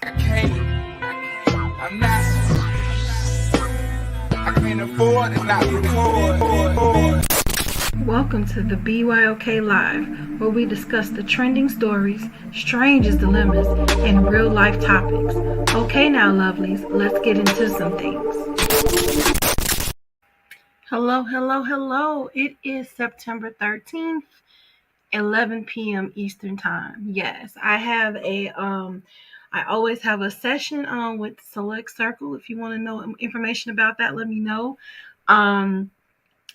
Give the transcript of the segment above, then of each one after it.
I'm not. I can't afford to not record. Welcome to the BYOK Live, where we discuss the trending stories, strangest dilemmas, and real life topics. Okay now, lovelies, let's get into some things. Hello. It is September 13th, 11 p.m. Eastern Time. Yes, I always have a session with Select Circle. If you want to know information about that, let me know.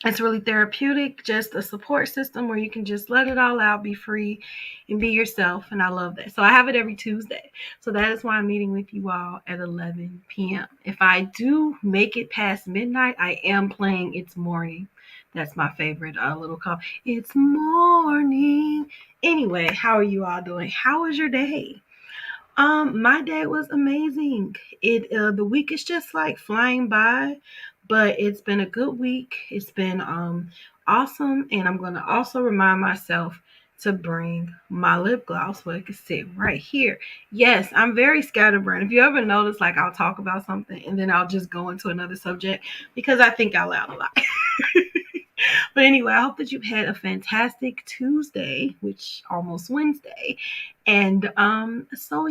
It's really therapeutic, just a support system where you can just let it all out, be free, and be yourself. And I love that. So I have it every Tuesday. So that is why I'm meeting with you all at 11 p.m. If I do make it past midnight, I am playing It's Morning. That's my favorite little call. It's morning. Anyway, how are you all doing? How was your day? My day was amazing. The week is just like flying by, but it's been a good week. It's been awesome, and I'm gonna also remind myself to bring my lip gloss so it can sit right here. Yes, I'm very scatterbrained. If you ever notice, like I'll talk about something and then I'll just go into another subject because I think out loud a lot. But anyway, I hope that you've had a fantastic Tuesday, which almost Wednesday. And so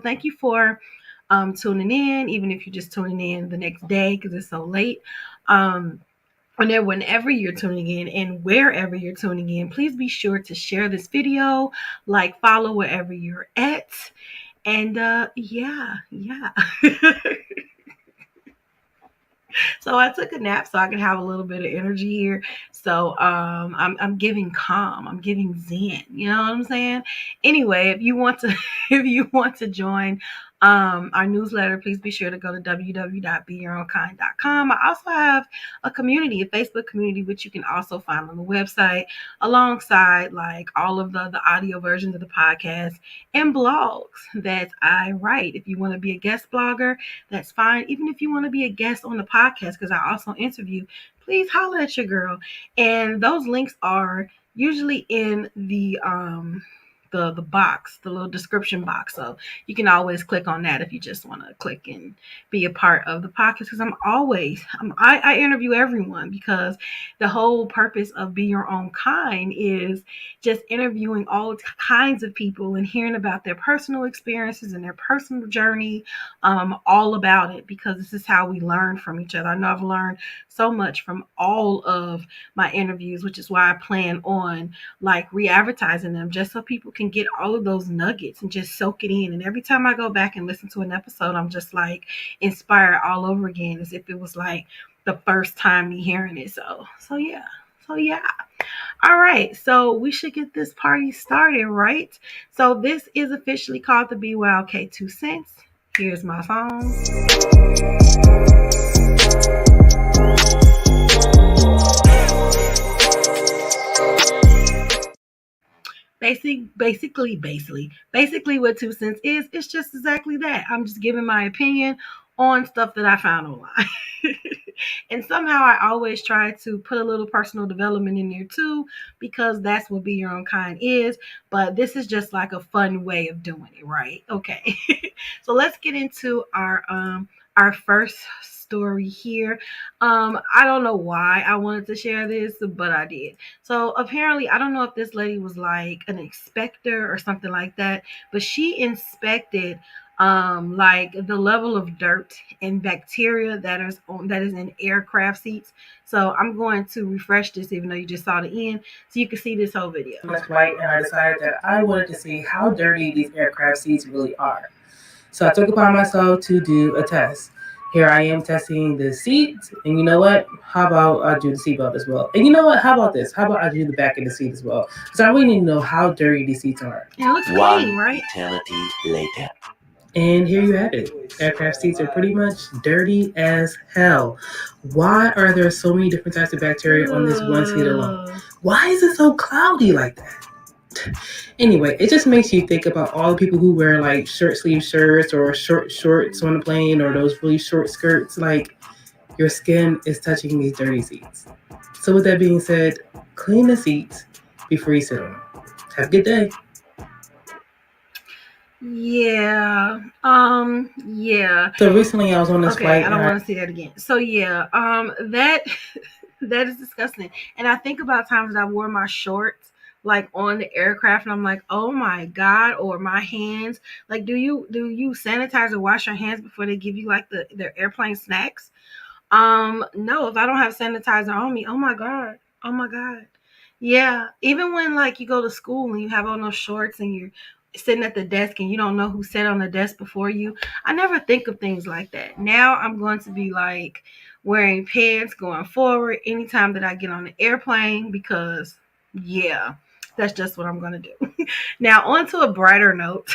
thank you for tuning in, even if you're just tuning in the next day because it's so late. Whenever you're tuning in and wherever you're tuning in, please be sure to share this video, like, follow wherever you're at. And yeah. So I took a nap so I can have a little bit of energy here. So I'm giving calm. I'm giving zen. You know what I'm saying? Anyway, if you want to join our newsletter, please be sure to go to www.beyourownkind.com. I also have a Facebook community, which you can also find on the website, alongside like all of the audio versions of the podcast and blogs that I write. If you want to be a guest blogger, that's fine. Even if you want to be a guest on the podcast, because I also interview, please holler at your girl. And those links are usually in the box, the little description box. So you can always click on that if you just want to click and be a part of the podcast. Because I interview everyone, because the whole purpose of Be Your Own Kind is just interviewing all kinds of people and hearing about their personal experiences and their personal journey, all about it, because this is how we learn from each other. I know I've learned so much from all of my interviews, which is why I plan on like re-advertising them, just so people can get all of those nuggets and just soak it in. And every time I go back and listen to an episode, I'm just like inspired all over again, as if it was like the first time me hearing it. So yeah. All right, so we should get this party started, right? So this is officially called the BYOK 2 Cents. Here's my song. Basically what 2 cents is, it's just exactly that. I'm just giving my opinion on stuff that I found online. And somehow I always try to put a little personal development in there too, because that's what Be Your Own Kind is. But this is just like a fun way of doing it, right? Okay. So let's get into our first story here. I don't know why I wanted to share this, but I did. So apparently, I don't know if this lady was like an inspector or something like that, but she inspected like the level of dirt and bacteria that is in aircraft seats. So I'm going to refresh this, even though you just saw the end, so you can see this whole video. Much white, and I decided that I wanted to see how dirty these aircraft seats really are. So I took it upon myself to do a test. Here I am testing the seats, and you know what? How about I do the seatbelt as well? And you know what? How about this? How about I do the back of the seat as well? Because I really need to know how dirty these seats are. It looks clean, right? Eternity later. And here you have it. Aircraft seats are pretty much dirty as hell. Why are there so many different types of bacteria on this one seat alone? Why is it so cloudy like that? Anyway, it just makes you think about all the people who wear like short sleeve shirts or short shorts on the plane, or those really short skirts. Like, your skin is touching these dirty seats. So with that being said, clean the seats before you sit on them. Have a good day. Yeah. Yeah. So recently I was on this Okay, flight I and don't want to see that again. So yeah, that that is disgusting. And I think about times that I wore my shorts like on the aircraft and I'm like, oh my God, or my hands. Like, do you sanitize or wash your hands before they give you like their airplane snacks? No, if I don't have sanitizer on me, oh my God. Oh my God. Yeah. Even when like you go to school and you have on those shorts and you're sitting at the desk and you don't know who sat on the desk before you, I never think of things like that. Now I'm going to be like wearing pants going forward anytime that I get on the airplane because yeah, that's just what I'm gonna do. Now on to a brighter note.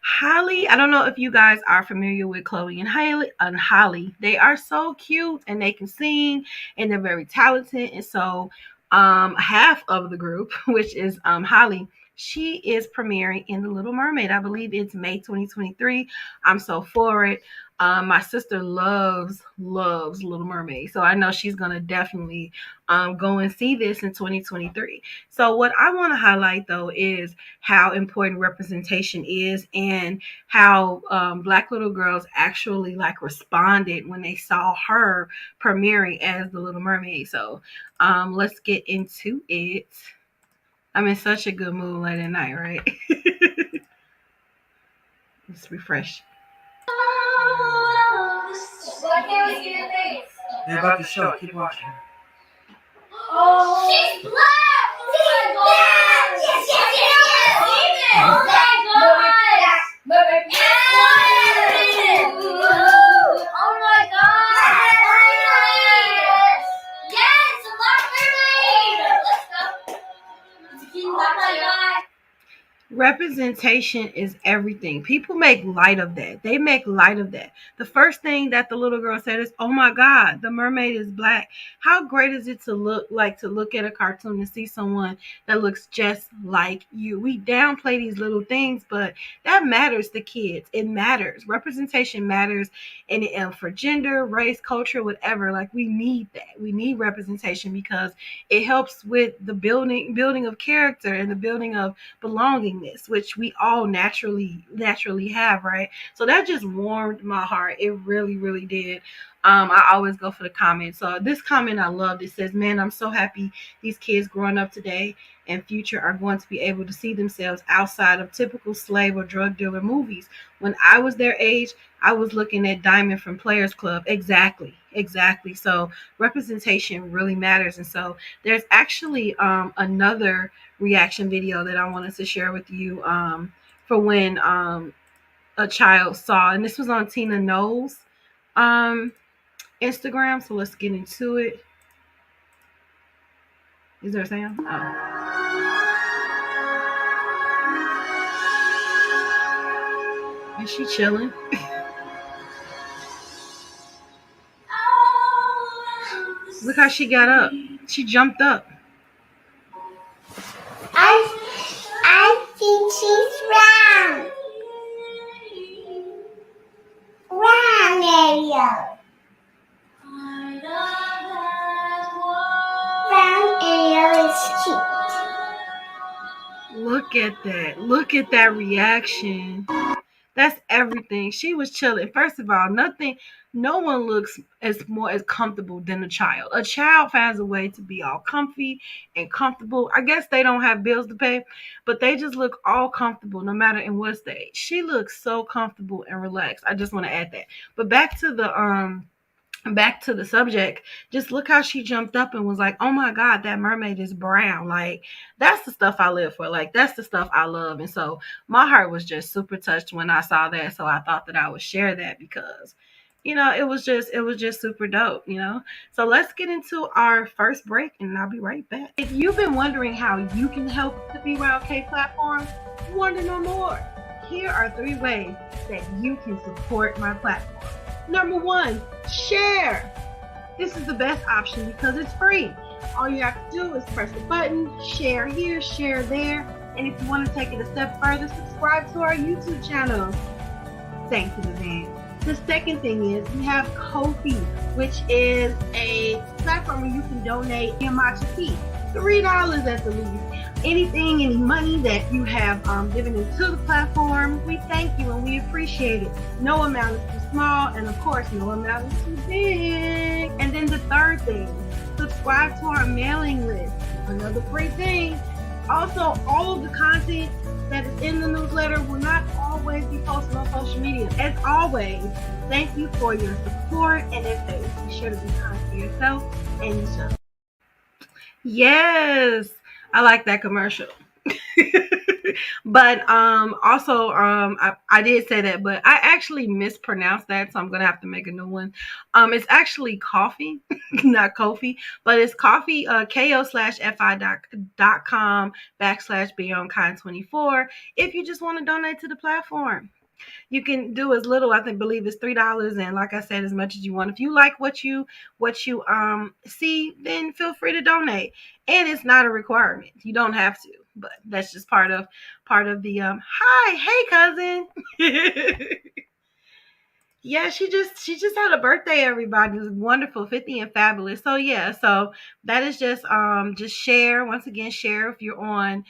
Halle, I don't know if you guys are familiar with Chloe and Halle. They are so cute and they can sing and they're very talented. And so half of the group, which is Halle, she is premiering in The Little Mermaid. I believe it's May 2023. I'm so for it. My sister loves Little Mermaid, so I know she's gonna definitely go and see this in 2023. So what I want to highlight though is how important representation is and how black little girls actually like responded when they saw her premiering as the Little Mermaid. So let's get into it. I'm in such a good mood late at night, right? Let's refresh. They're about to show. Keep watching. Oh, she's black! She's black! Yes, yes, yes, yes! Oh my God! Mermaid! Oh my God! Yes, a black mermaid! Let's go! Oh my God! Representation is everything. People make light of that. They make light of that. The first thing that the little girl said is, "Oh my God, the mermaid is black." How great is it to look at a cartoon and see someone that looks just like you? We downplay these little things, but that matters to kids. It matters. Representation matters, and for gender, race, culture, whatever. Like we need that. We need representation because it helps with the building of character and the building of belongingness, which we all naturally have, right? So that just warmed my heart. It really did. I always go for the comments. So this comment I loved. It says, "Man, I'm so happy these kids growing up today and future are going to be able to see themselves outside of typical slave or drug dealer movies. When I was their age, I was looking at Diamond from Players Club." Exactly. So representation really matters. And so there's actually another reaction video that I wanted to share with you for when a child saw, and this was on Tina Knowles Instagram. So let's get into it. Is there a sound? Oh. Is she chilling? Look how she got up. She jumped up. I think she's round. Round Ariel. Round Ariel is cute. Look at that. Look at that reaction. That's everything. She was chilling. First of all, no one looks as comfortable than a child. A child finds a way to be all comfy and comfortable. I guess they don't have bills to pay, but they just look all comfortable no matter in what stage. She looks so comfortable and relaxed. I just want to add that. But back to the subject, just look how she jumped up and was like, "Oh my God, that mermaid is brown." Like, that's the stuff I live for. Like, that's the stuff I love. And so my heart was just super touched when I saw that. So I thought that I would share that because, it was just super dope. So let's get into our first break and I'll be right back. If you've been wondering how you can help the BYOK platform, you want to know more, here are 3 ways that you can support my platform. Number 1, share. This is the best option because it's free. All you have to do is press the button, share here, share there. And if you want to take it a step further, subscribe to our YouTube channel. Thank you, Van. The second thing is we have Ko-fi, which is a platform where you can donate your matcha tea. $3 at the least. anything, any money that you have given into the platform, we thank you and we appreciate it. No amount is too small, and of course, no amount is too big. And then the third thing, subscribe to our mailing list. Another great thing. Also, all of the content that is in the newsletter will not always be posted on social media. As always, thank you for your support, and as always, be sure to be kind to yourself and each other. Yes, I like that commercial. But also I did say that, but I actually mispronounced that, so I'm gonna have to make a new one. It's actually coffee, not Kofi, but it's coffee, ko/fi.com/beyondkind24 if you just want to donate to the platform. You can do as little, I believe it's $3, and like I said, as much as you want. If you like what you see, then feel free to donate. And it's not a requirement. You don't have to, but that's just part of the hi, hey cousin. Yeah, she just had a birthday, everybody. It was wonderful, 50 and fabulous. So yeah, so that is just share. Once again, share if you're on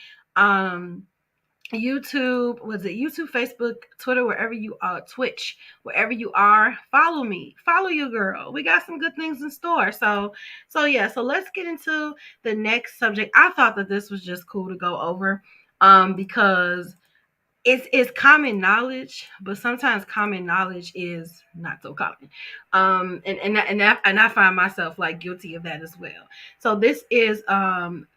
YouTube, YouTube, Facebook, Twitter, wherever you are, Twitch, wherever you are, follow me, follow your girl. We got some good things in store. So yeah, so let's get into the next subject. I thought that this was just cool to go over, because it's common knowledge, but sometimes common knowledge is not so common. And I find myself like guilty of that as well. So this is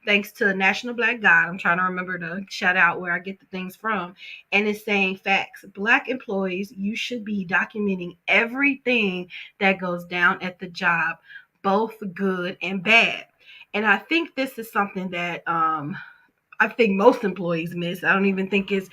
thanks to National Black God. I'm trying to remember to shout out where I get the things from. And it's saying facts. Black employees, you should be documenting everything that goes down at the job, both good and bad. And I think this is something that I think most employees miss. I don't even think it's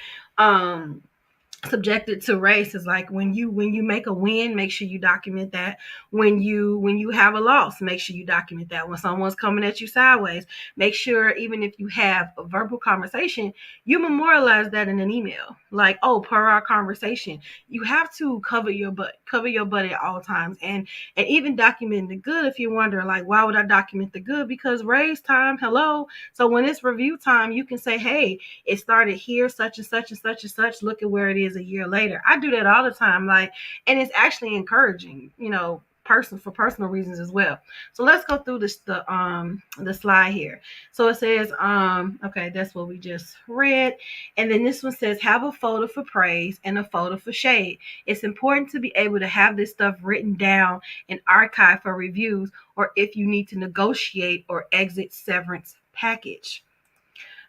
subjected to race. Is like when you make a win, make sure you document that. When you have a loss, make sure you document that. When someone's coming at you sideways, make sure, even if you have a verbal conversation, you memorialize that in an email. Like, oh, per our conversation. You have to cover your butt at all times, and even document the good. If you're wondering, like, why would I document the good? Because raise time, hello. So when it's review time, you can say, hey, it started here, such and such and such and such. Look at where it is a year later. I do that all the time, like, and it's actually encouraging, for personal reasons as well. So let's go through the slide here. So it says, okay, that's what we just read. And then this one says, have a photo for praise and a photo for shade. It's important to be able to have this stuff written down and archived for reviews, or if you need to negotiate or exit severance package.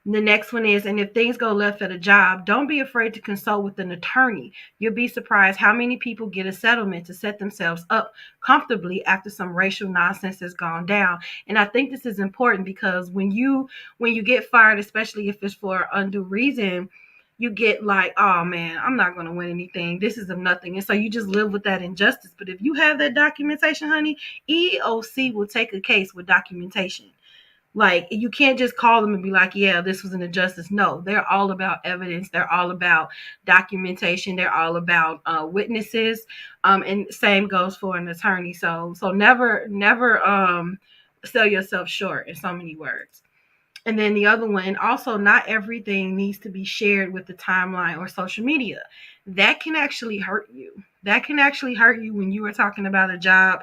The next one is, and if things go left at a job, don't be afraid to consult with an attorney. You'll be surprised how many people get a settlement to set themselves up comfortably after some racial nonsense has gone down. And I think this is important because when you get fired, especially if it's for undue reason, you get like, oh man, I'm not going to win anything. This is of nothing. And so you just live with that injustice. But if you have that documentation, honey, EEOC will take a case with documentation. Like, you can't just call them and be like, yeah, this was an injustice. No, they're all about evidence. They're all about documentation. They're all about witnesses. And same goes for an attorney. So never sell yourself short, in so many words. And then the other one, also, not everything needs to be shared with the timeline or social media. That can actually hurt you. That can actually hurt you when you are talking about a job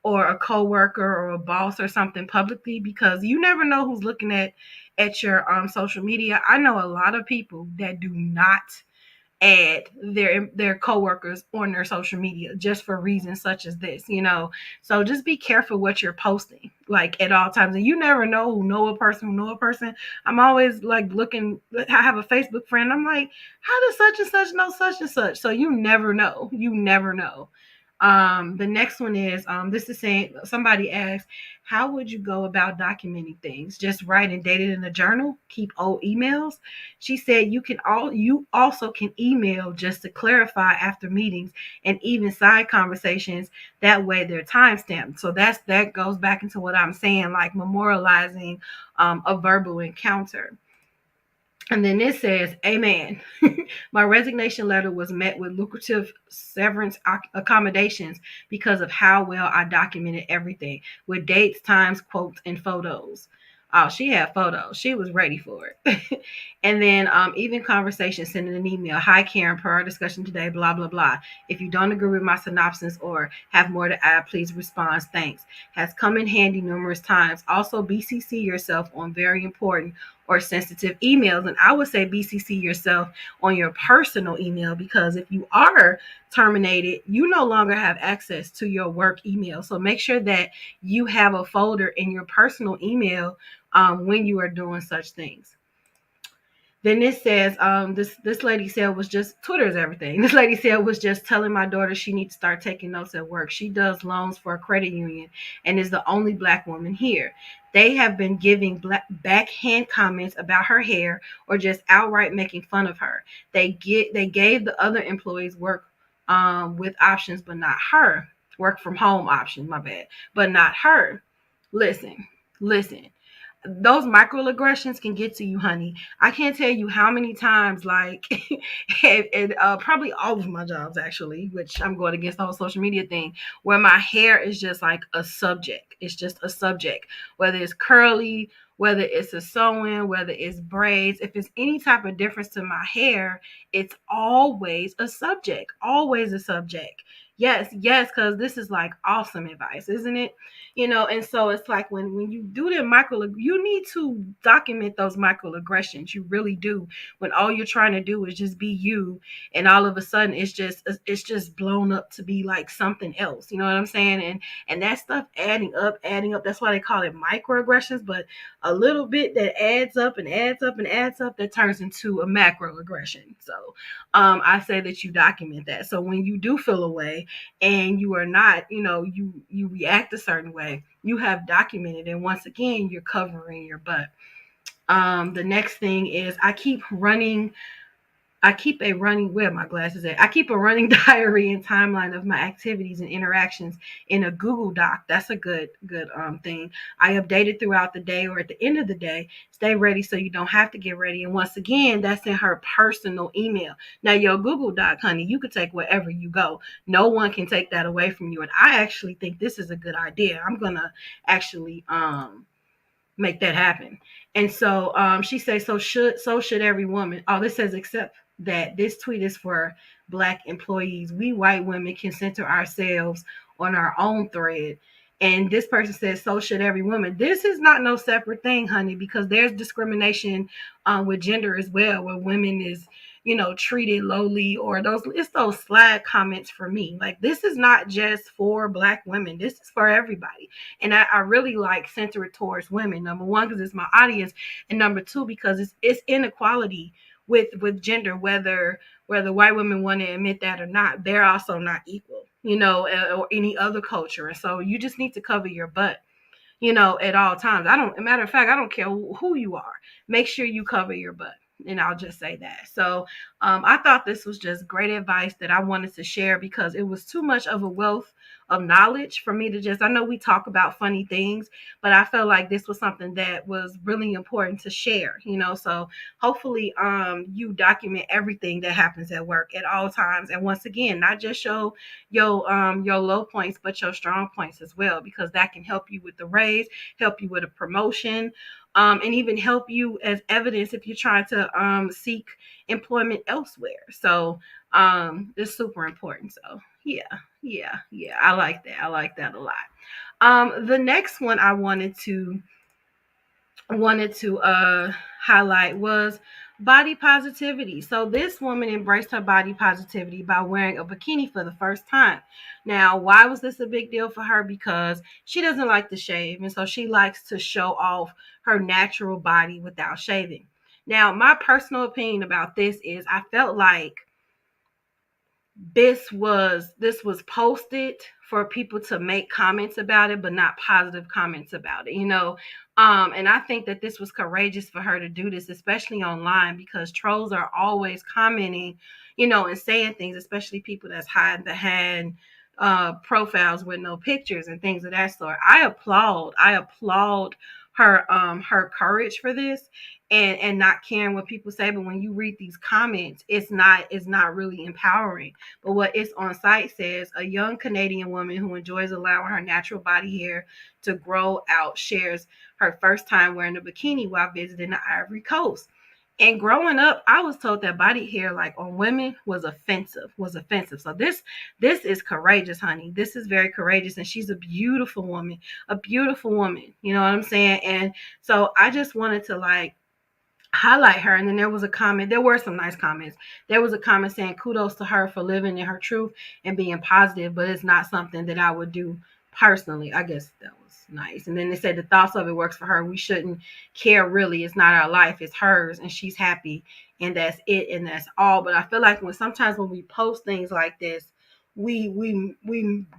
or a coworker or a boss or something publicly, because you never know who's looking at your social media. I know a lot of people that do not add their coworkers on their social media just for reasons such as this, So just be careful what you're posting, like, at all times. And you never know who know a person. I'm always like looking. I have a Facebook friend. I'm like, how does such and such know such and such? So you never know. The next one is, this is saying, somebody asked, how would you go about documenting things? Just write and date it in a journal? Keep old emails? She said you also can email just to clarify after meetings and even side conversations. That way they're timestamped. So that goes back into what I'm saying, like memorializing a verbal encounter. And then it says, amen. My resignation letter was met with lucrative severance accommodations because of how well I documented everything with dates, times, quotes, and photos. Oh, she had photos. She was ready for it. And then even conversation, sending an email. Hi, Karen, per our discussion today, blah, blah, blah. If you don't agree with my synopsis or have more to add, please respond. Thanks. Has come in handy numerous times. Also, BCC yourself on very important or sensitive emails. And I would say BCC yourself on your personal email, because if you are terminated, you no longer have access to your work email. So make sure that you have a folder in your personal email when you are doing such things. Then it says, this lady said was just Twitter's everything. This lady said was just telling my daughter she needs to start taking notes at work. She does loans for a credit union and is the only Black woman here. They have been giving backhand comments about her hair or just outright making fun of her. They gave the other employees work with options, but not her. Work from home options, my bad, but not her. Listen, those microaggressions can get to you, honey. I can't tell you how many times, like, and probably all of my jobs actually, which I'm going against the whole social media thing, where my hair is just like a subject. It's just a subject, whether it's curly, whether it's a sew-in, whether it's braids. If it's any type of difference to my hair, it's always a subject. Always a subject. Yes, because this is like awesome advice, isn't it? And so it's like when you do the you need to document those microaggressions. You really do. When all you're trying to do is just be you, and all of a sudden it's just blown up to be like something else. You know what I'm saying? And that stuff adding up. That's why they call it microaggressions. But a little bit that adds up and adds up and adds up, that turns into a macroaggression. So I say that you document that. So when you do feel a way and you are not, you react a certain way, you have documented, and once again, you're covering your butt. The next thing is I keep a running, where my glasses at? I keep a running diary and timeline of my activities and interactions in a Google Doc. That's a good thing. I update it throughout the day or at the end of the day. Stay ready so you don't have to get ready. And once again, that's in her personal email. Now, your Google Doc, honey, you could take wherever you go. No one can take that away from you. And I actually think this is a good idea. I'm gonna actually make that happen. And so she says, so should every woman. Oh, this says, except that this tweet is for Black employees. We white women can center ourselves on our own thread. And this person says, so should every woman. This is not no separate thing, honey, because there's discrimination with gender as well, where women is, treated lowly, or it's those slag comments for me. Like, this is not just for Black women. This is for everybody. And I really like center it towards women. Number one, because it's my audience. And number two, because it's inequality with gender, whether white women want to admit that or not. They're also not equal, or any other culture. And so you just need to cover your butt, at all times. Matter of fact, I don't care who you are. Make sure you cover your butt. And I'll just say that. So I thought this was just great advice that I wanted to share, because it was too much of a wealth of knowledge for me to just, I know we talk about funny things, but I felt like this was something that was really important to share, so hopefully you document everything that happens at work at all times. And once again, not just show your low points, but your strong points as well, because that can help you with the raise, help you with a promotion, and even help you as evidence if you're trying to seek employment elsewhere. So it's super important. So yeah, I like that a lot. The next one I wanted to highlight was body positivity. So this woman embraced her body positivity by wearing a bikini for the first time. Now, why was this a big deal for her? Because she doesn't like to shave, and so she likes to show off her natural body without shaving. Now, my personal opinion about this is I felt like this was posted for people to make comments about it, but not positive comments about it, and I think that this was courageous for her to do this, especially online, because trolls are always commenting, and saying things, especially people that's hiding behind profiles with no pictures and things of that sort. I applaud her courage for this, and not caring what people say. But when you read these comments, it's not really empowering. But what It's On Site says, a young Canadian woman who enjoys allowing her natural body hair to grow out shares her first time wearing a bikini while visiting the Ivory Coast. And growing up, I was told that body hair, like on women, was offensive. So this is courageous, honey. This is very courageous, and she's a beautiful woman, a beautiful woman. You know what I'm saying? And so I just wanted to like highlight her. And then there was a comment. There were some nice comments. There was a comment saying kudos to her for living in her truth and being positive, but it's not something that I would do personally. I guess that was nice. And then they said the thoughts of it works for her. We shouldn't care really. It's not our life. It's hers, and she's happy, and that's it, and that's all. But I feel like sometimes when we post things like this, we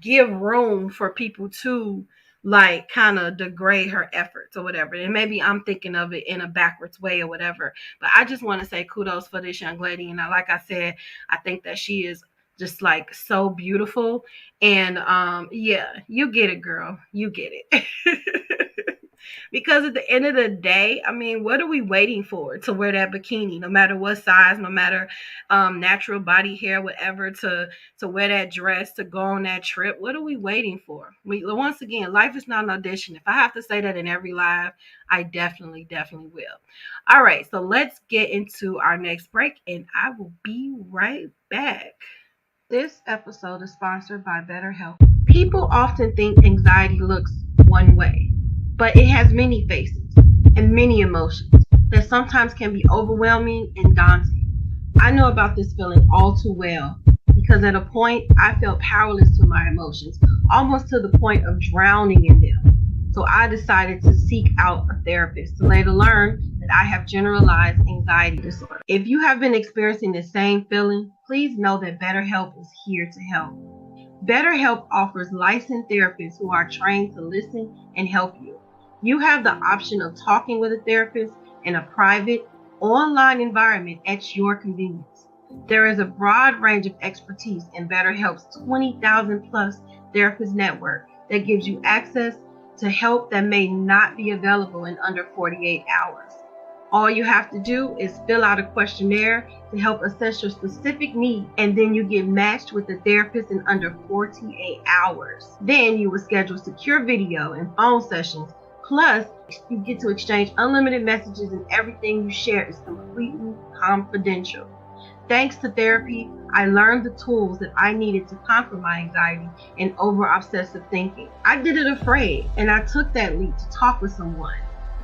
give room for people to like kind of degrade her efforts or whatever. And maybe I'm thinking of it in a backwards way or whatever. But I just want to say kudos for this young lady. And like I said, I think that she is just like so beautiful. And yeah, you get it, girl. You get it. Because at the end of the day, I mean, what are we waiting for to wear that bikini? No matter what size, no matter natural body hair, whatever, to wear that dress, to go on that trip. What are we waiting for? Once again, life is not an audition. If I have to say that in every live, I definitely will. All right, so let's get into our next break, and I will be right back. This episode is sponsored by BetterHelp. People often think anxiety looks one way, but it has many faces and many emotions that sometimes can be overwhelming and daunting. I know about this feeling all too well because at a point I felt powerless to my emotions, almost to the point of drowning in them. So I decided to seek out a therapist to later learn that I have generalized anxiety disorder. If you have been experiencing the same feeling, please know that BetterHelp is here to help. BetterHelp offers licensed therapists who are trained to listen and help you. You have the option of talking with a therapist in a private, online environment at your convenience. There is a broad range of expertise in BetterHelp's 20,000 plus therapist network that gives you access to help that may not be available in under 48 hours. All you have to do is fill out a questionnaire to help assess your specific need, and then you get matched with a therapist in under 48 hours. Then you will schedule secure video and phone sessions. Plus, you get to exchange unlimited messages, and everything you share is completely confidential. Thanks to therapy, I learned the tools that I needed to conquer my anxiety and over-obsessive thinking. I did it afraid, and I took that leap to talk with someone,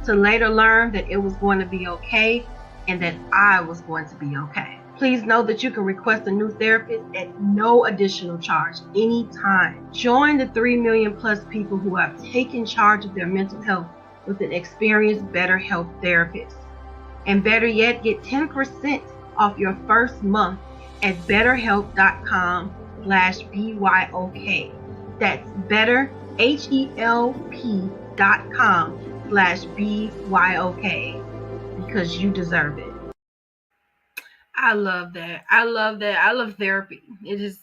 to later learn that it was going to be okay and that I was going to be okay. Please know that you can request a new therapist at no additional charge anytime. Join the 3 million plus people who have taken charge of their mental health with an experienced BetterHelp therapist. And better yet, get 10% off your first month at betterhelp.com/BYOK. That's betterhelp.com/BYOK, because you deserve it. I love that. I love therapy. It is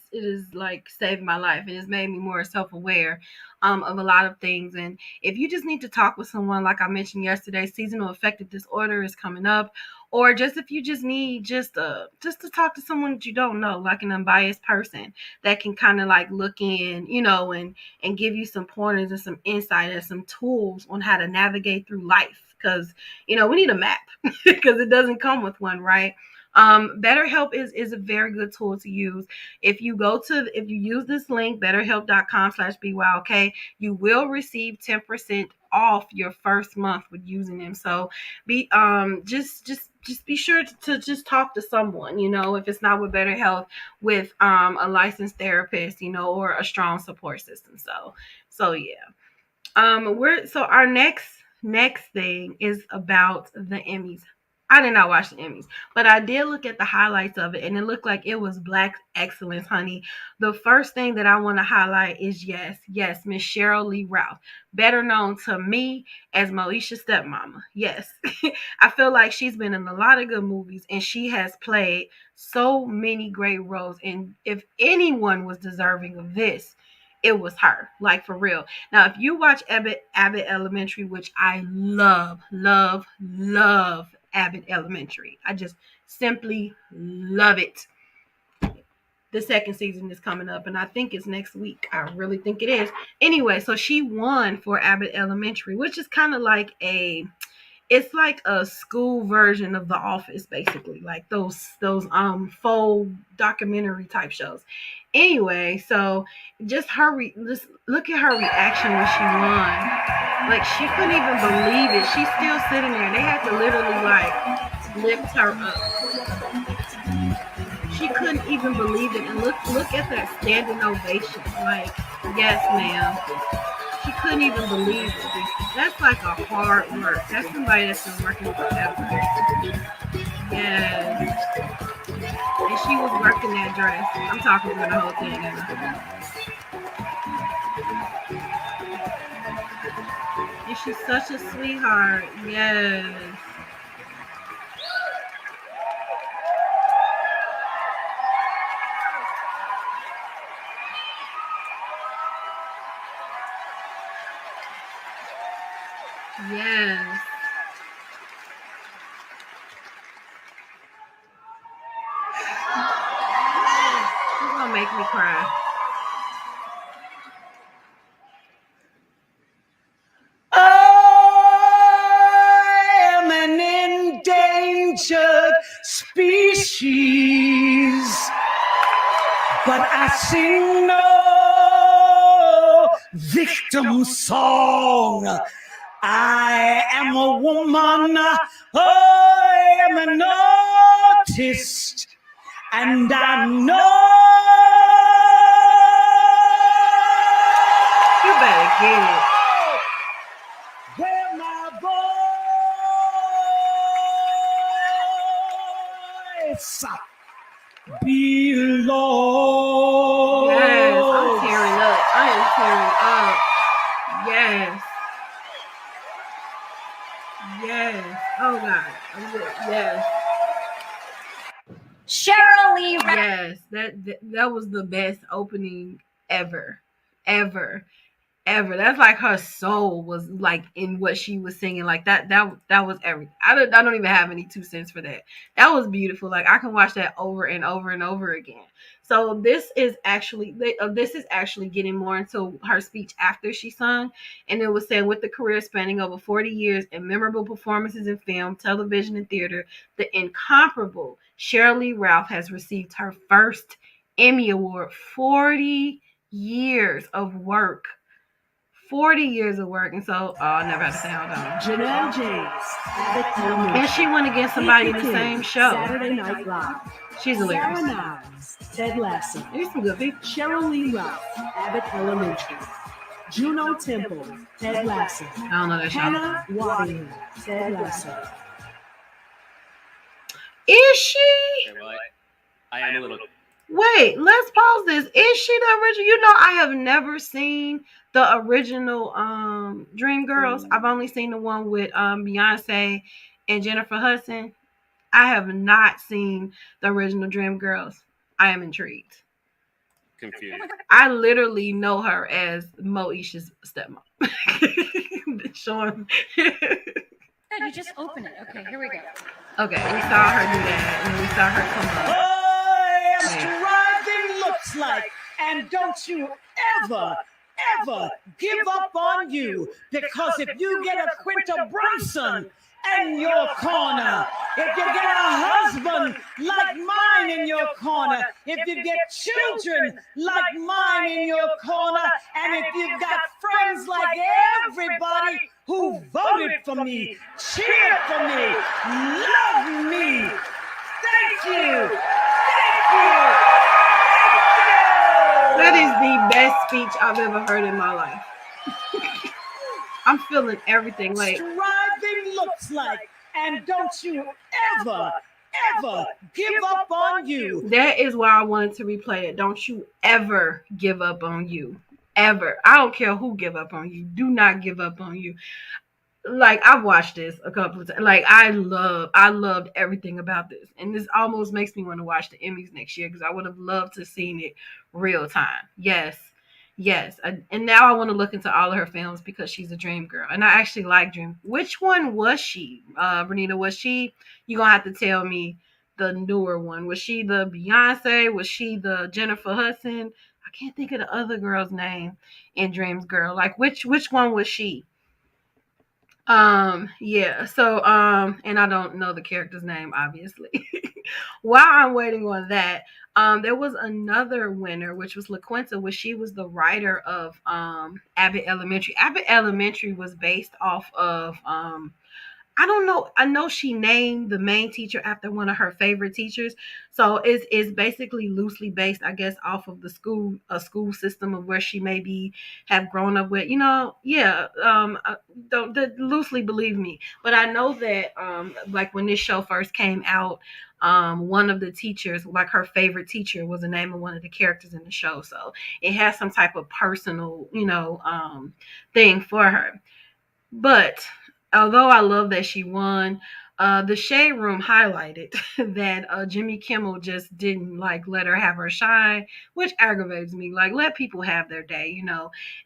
like saved my life. It has made me more self-aware of a lot of things. And if you just need to talk with someone, like I mentioned yesterday, seasonal affective disorder is coming up, or just if you just need just to talk to someone that you don't know, like an unbiased person that can kind of like look in, and give you some pointers and some insight and some tools on how to navigate through life. Because we need a map because it doesn't come with one, right? BetterHelp is a very good tool to use. If you use this link, betterhelp.com/BYOK, you will receive 10% off your first month with using them. So just be sure to just talk to someone, if it's not with BetterHelp, with a licensed therapist, or a strong support system. So yeah. Our next thing is about the Emmys. I did not watch the Emmys, but I did look at the highlights of it, and it looked like it was Black excellence, honey. The first thing that I want to highlight is yes, Miss Cheryl Lee Ralph, better known to me as Moesha's stepmama. Yes, I feel like she's been in a lot of good movies, and she has played so many great roles. And if anyone was deserving of this, it was her, like for real. Now, if you watch Abbott Elementary, which I love, love, love Abbott Elementary, I just simply love it. The second season is coming up, and I think it's next week. I really think it is. Anyway, so she won for Abbott Elementary, which is kind of like it's like a school version of The Office, basically, like those faux documentary type shows. Anyway, so just just look at her reaction when she won. Like, she couldn't even believe it. She's still sitting there. They had to literally like lift her up. She couldn't even believe it. And look at that standing ovation. Like, yes, ma'am. She couldn't even believe it. That's like a hard work. That's somebody that's been working forever. Yes. And she was working that dress. I'm talking about the whole thing. And she's such a sweetheart. Yes. Yes. She's gonna make me cry. I am an endangered species, but I sing no victim song. I am a woman, I am an artist, and I know. You better get it. Where my voice belongs. Yes, I'm tearing up. I am tearing up. Yes. Yes. Oh God. Yes. Cheryl Lee. Yes. That was the best opening ever. That's like her soul was like in what she was singing. Like that was everything. I don't even have any 2 cents for that. That was beautiful. Like, I can watch that over and over and over again. So this is actually getting more into her speech after she sung, and it was saying, with the career spanning over 40 years and memorable performances in film, television, and theater, the incomparable Cheryl Lee Ralph has received her first Emmy Award. 40 years of work. 40 years of work. And so, I never had to say hold on. Janelle James, Abbott Elementary. And she went against somebody in the same show. Saturday Night Live. She's hilarious. Sarah Niles, Ted Lasso. There's some good people. Cheryl Lee Ralph, Abbott Elementary. Juno Temple, Ted Lasso. I don't know that show. Hannah Waddingham, Ted Lasso. Is she? I am a little. Wait, let's pause this. Is she the original? You know, I have never seen the original Dreamgirls. I've only seen the one with Beyonce and Jennifer Hudson. I have not seen the original Dreamgirls. I am intrigued. Confused. I literally know her as Moesha's stepmom. Sean. Good, you just open it. Okay, here we go. Okay, we saw her do that, and we saw her come up. I am striving looks like, and don't you ever give up on you, because if you get a Quinta Brunson in your corner, if you get a husband like mine in your corner, if you get children like mine in your corner, and if you've got friends like everybody who voted for me, cheered for me, love me, thank you. That is the best speech I've ever heard in my life. I'm feeling everything. Like, Striving looks like, and don't you ever give up on you. that is why I wanted to replay it. Don't you ever give up on you. Ever. I don't care who give up on you. Do not give up on you. Like, I've watched this a couple of times. Like, I loved everything about this. And this almost makes me want to watch the Emmys next year, because I would have loved to have seen it real time. Yes. Yes, and now I want to look into all of her films because she's a dream girl, and I actually like Dream. Which one was she, Bernita? Was she? You gonna have to tell me the newer one. Was she the Beyonce? Was she the Jennifer Hudson? I can't think of the other girl's name in Dreams Girl. Like which one was she? Yeah, so and I don't know the character's name, obviously. While I'm waiting on that, there was another winner, which was LaQuinta, which she was the writer of Abbott Elementary. Abbott Elementary was based off of I don't know. I know she named the main teacher after one of her favorite teachers. So it's basically loosely based, I guess, off of a school system of where she maybe have grown up with. Yeah. Don't loosely believe me, but I know that like when this show first came out, one of the teachers, like her favorite teacher, was the name of one of the characters in the show. So it has some type of personal, thing for her. But although I love that she won, the Shade Room highlighted that Jimmy Kimmel just didn't like let her have her shine, which aggravates me. Like, let people have their day.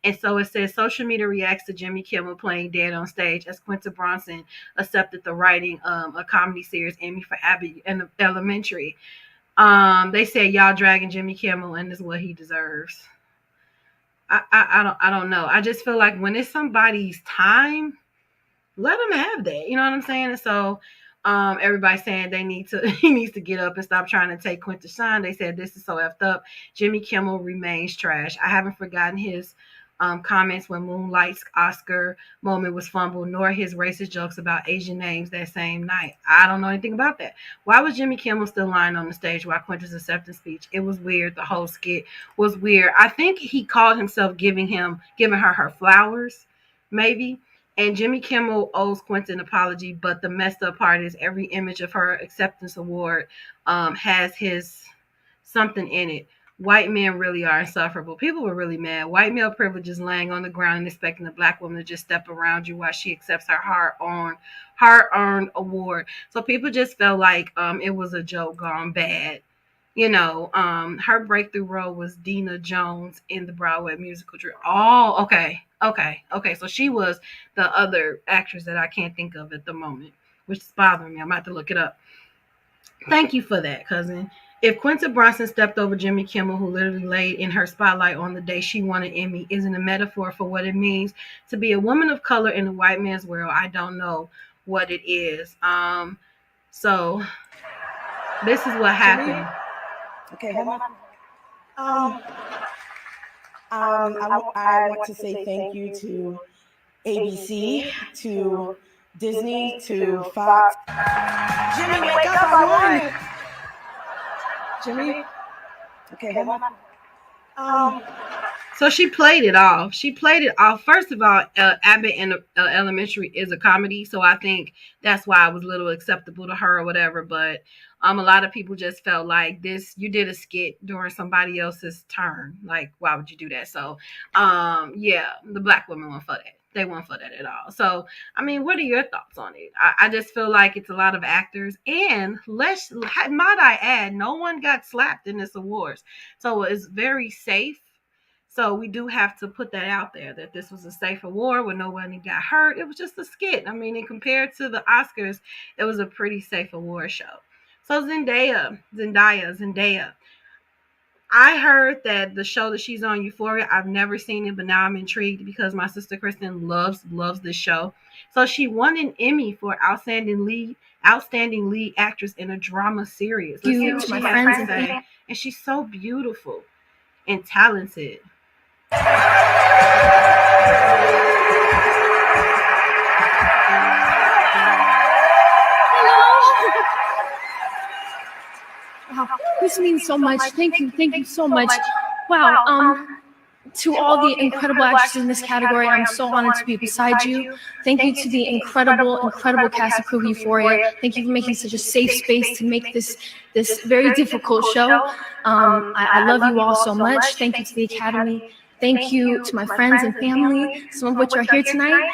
And so it says social media reacts to Jimmy Kimmel playing dead on stage as Quinta Bronson accepted the writing a comedy series Emmy for Abbott Elementary. They said y'all dragging Jimmy Kimmel and this is what he deserves. I don't know. I just feel like when it's somebody's time, let him have that. You know what I'm saying? And so everybody's saying he needs to get up and stop trying to take Quinta shine. They said this is so effed up. Jimmy Kimmel remains trash. I haven't forgotten his comments when Moonlight's Oscar moment was fumbled, nor his racist jokes about Asian names that same night. I don't know anything about that. Why was Jimmy Kimmel still lying on the stage while Quinta's acceptance speech? It was weird. The whole skit was weird. I think he called himself giving her flowers, maybe. And Jimmy Kimmel owes Quinta an apology, but the messed up part is every image of her acceptance award has his something in it. White men really are insufferable. People were really mad. White male privilege is laying on the ground and expecting a black woman to just step around you while she accepts her hard-earned award. So people just felt like it was a joke gone bad. Her breakthrough role was Dina Jones in the Broadway musical. Oh, okay. So she was the other actress that I can't think of at the moment, which is bothering me. I'm about to look it up. Thank you for that, cousin. If Quinta Bronson stepped over Jimmy Kimmel, who literally laid in her spotlight on the day she won an Emmy, isn't a metaphor for what it means to be a woman of color in a white man's world, I don't know what it is. So this is what happened. Okay, hold on. I want to say thank you to ABC, to Disney, to Fox. Jimmy, wake up! I won. Jimmy. Okay, hold on. So she played it off. First of all, Abbott and Elementary is a comedy, so I think that's why it was a little acceptable to her or whatever. But a lot of people just felt like you did a skit during somebody else's turn. Like, why would you do that? So, yeah, the black women weren't for that. They weren't for that at all. So, I mean, what are your thoughts on it? I just feel like it's a lot of actors. And might I add, no one got slapped in this awards. So it's very safe. So we do have to put that out there that this was a safe award where nobody got hurt. It was just a skit. I mean, and compared to the Oscars, it was a pretty safe award show. So Zendaya. I heard that the show that she's on, Euphoria, I've never seen it, but now I'm intrigued because my sister Kristen loves this show. So she won an Emmy for outstanding lead actress in a drama series. Let's see what she has to say. And she's so beautiful and talented. Wow, this means so much. Thank you so much. Wow, to all the incredible actors in this category, I'm so honored to be beside you. Thank you to the incredible cast and crew of Euphoria. Thank you for making such a safe space to make this very difficult show. I love you all so much. Thank you to the Academy. Thank you to my friends and family, some of which are here tonight.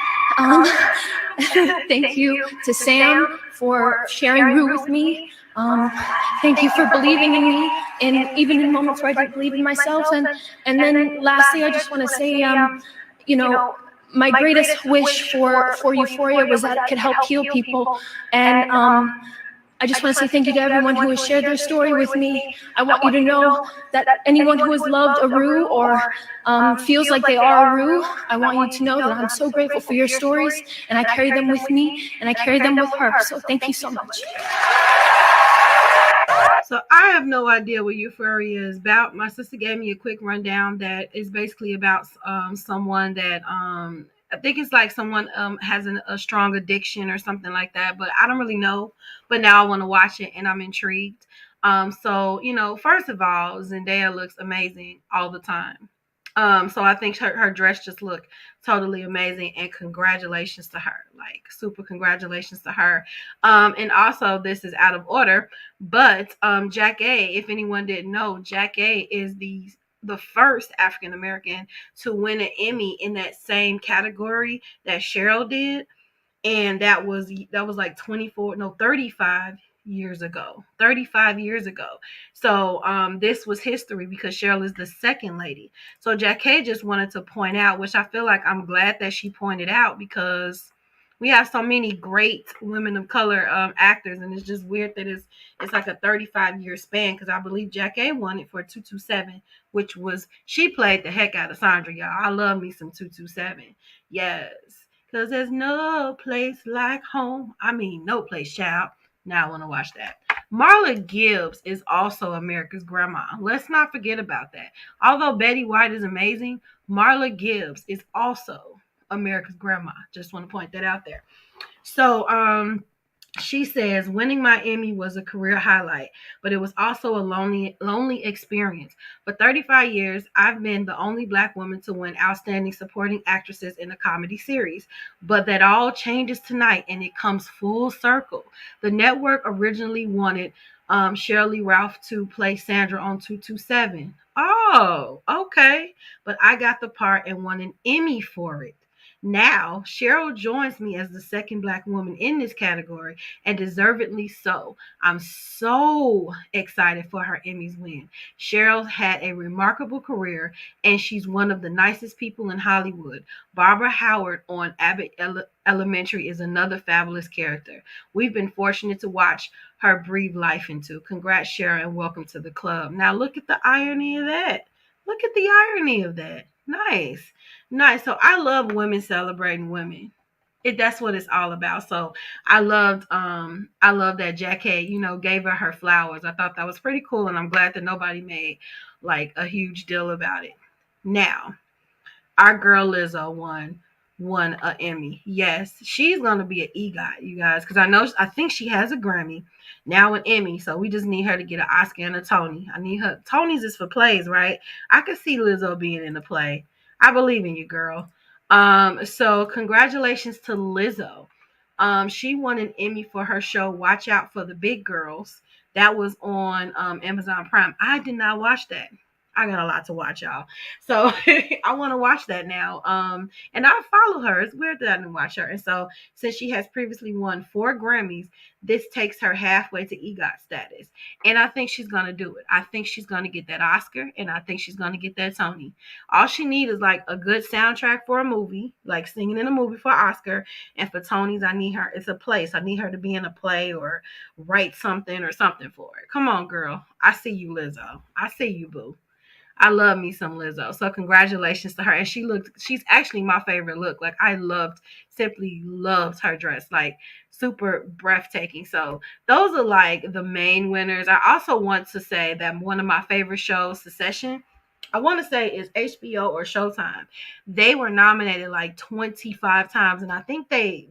Thank you to Sam for sharing Rue with me. Thank you for believing in me, and even in moments where I didn't believe in myself. And then lastly, I just want to say, you know, my greatest wish for Euphoria was that it could help heal people. And I just want to say thank you to everyone who has shared their story with me. I want you to know that anyone who has loved a Rue or feels like they are a Rue, I want you to know that I'm so grateful for your stories, and I carry them with me, and I carry them with her. So thank you so much. So I have no idea what Euphoria is about. My sister gave me a quick rundown that is basically about someone that I think it's like someone has a strong addiction or something like that, but I don't really know. But now I want to watch it and I'm intrigued. So first of all, Zendaya looks amazing all the time. So I think her dress just looked totally amazing, and congratulations to her. Like, super congratulations to her. And also, this is out of order, but Jack A, if anyone didn't know, Jack A is the first African American to win an Emmy in that same category that Cheryl did, and that was like 35 years ago. 35 years ago. So this was history because Cheryl is the second lady. So Jackie just wanted to point out, which I feel like I'm glad that she pointed out, because we have so many great women of color actors, and it's just weird that it's like a 35-year span, because I believe Jackie won it for 227, which was, she played the heck out of Sandra, y'all. I love me some 227. Yes. Because there's no place like home. I mean, no place, child. Now I want to watch that. Marla Gibbs is also America's grandma. Let's not forget about that. Although Betty White is amazing, Marla Gibbs is also America's grandma. Just want to point that out there. So, she says, winning my Emmy was a career highlight, but it was also a lonely experience. For 35 years, I've been the only Black woman to win Outstanding Supporting Actresses in a comedy series. But that all changes tonight, and it comes full circle. The network originally wanted Shirley Ralph to play Sandra on 227. Oh, okay. But I got the part and won an Emmy for it. Now, Cheryl joins me as the second Black woman in this category, and deservedly so. I'm so excited for her Emmys win. Cheryl had a remarkable career, and she's one of the nicest people in Hollywood. Barbara Howard on Abbott Elementary is another fabulous character. We've been fortunate to watch her breathe life into. Congrats, Cheryl, and welcome to the club. Now, look at the irony of that. Look at the irony of that. Nice. Nice. So I love women celebrating women. That's what it's all about. So I loved that Jackie, gave her flowers. I thought that was pretty cool, and I'm glad that nobody made like a huge deal about it. Now, our girl Lizzo won an Emmy. Yes, she's gonna be an EGOT, you guys, because I think she has a Grammy, now an Emmy. So we just need her to get an Oscar and a Tony. I need her. Tony's is for plays, right? I could see Lizzo being in a play. I believe in you, girl. So congratulations to Lizzo. She won an Emmy for her show Watch Out for the Big Girls. That was on Amazon Prime. I did not watch that. I got a lot to watch, y'all. So I want to watch that now. And I follow her. It's weird that I didn't watch her. And so since she has previously won 4 Grammys, this takes her halfway to EGOT status. And I think she's going to do it. I think she's going to get that Oscar, and I think she's going to get that Tony. All she needs is like a good soundtrack for a movie, like singing in a movie for Oscar. And for Tony's, I need her. It's a place. I need her to be in a play or write something or something for it. Come on, girl. I see you, Lizzo. I see you, boo. I love me some Lizzo. So congratulations to her. And she's actually my favorite look. Like, I simply loved her dress. Like, super breathtaking. So those are like the main winners. I also want to say that one of my favorite shows, Succession, I want to say is HBO or Showtime. They were nominated like 25 times. And I think they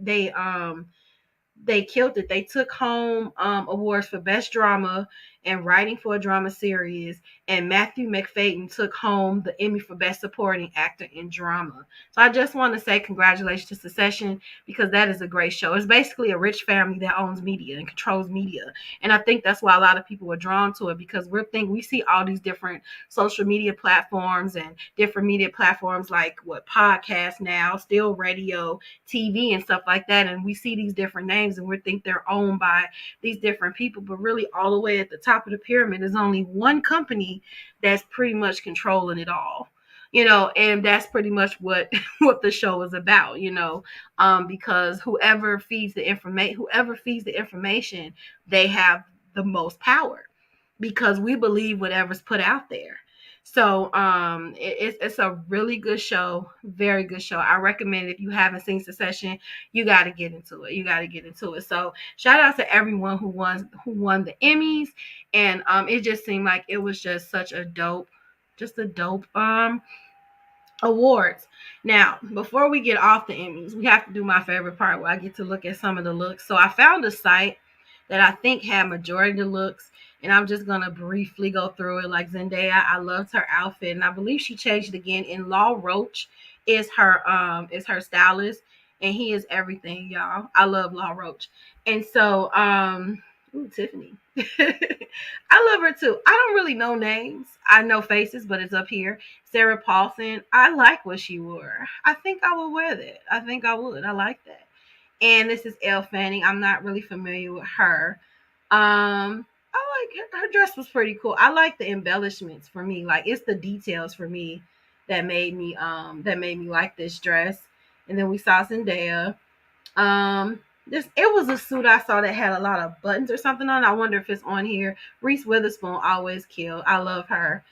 killed it. They took home awards for best drama and writing for a drama series. And Matthew McFadden took home the Emmy for Best Supporting Actor in Drama. So I just want to say congratulations to Succession, because that is a great show. It's basically a rich family that owns media and controls media. And I think that's why a lot of people are drawn to it, because we see all these different social media platforms and different media platforms like podcasts now, still radio, TV and stuff like that. And we see these different names and we think they're owned by these different people, but really all the way at the top of the pyramid is only one company that's pretty much controlling it all. And that's pretty much what the show is about, because whoever feeds the information, they have the most power, because we believe whatever's put out there. So it's a really good show, very good show. I recommend it. If you haven't seen Succession, you got to get into it. So shout out to everyone who won the Emmys, and it just seemed like it was just such a dope awards. Now, before we get off the Emmys, we have to do my favorite part where I get to look at some of the looks. So I found a site that I think had majority of the looks, and I'm just gonna briefly go through it. Like Zendaya, I loved her outfit, and I believe she changed it again. And Law Roach is her stylist, and he is everything, y'all. I love Law Roach. And so Tiffany. I love her too. I don't really know names. I know faces, but it's up here. Sarah Paulson. I like what she wore. I think I would wear that. I think I would. I like that. And this is Elle Fanning. I'm not really familiar with her. I like her dress was pretty cool. I like the embellishments for me. Like, it's the details for me that made me like this dress. And then we saw Zendaya. It was a suit I saw that had a lot of buttons or something on. I wonder if it's on here. Reese Witherspoon always killed. I love her.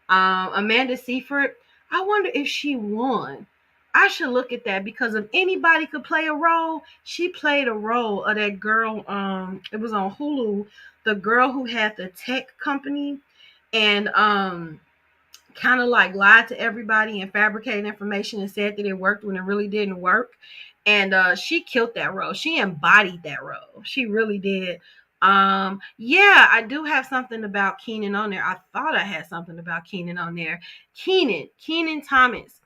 Amanda Seyfried. I wonder if she won. I should look at that, because if anybody could play a role, she played a role of that girl. It was on Hulu. The girl who had the tech company and kind of like lied to everybody and fabricated information and said that it worked when it really didn't work. And she killed that role. She embodied that role. She really did. Yeah, I do have something about Kenan on there. I thought I had something about Kenan on there. Kenan Thomas.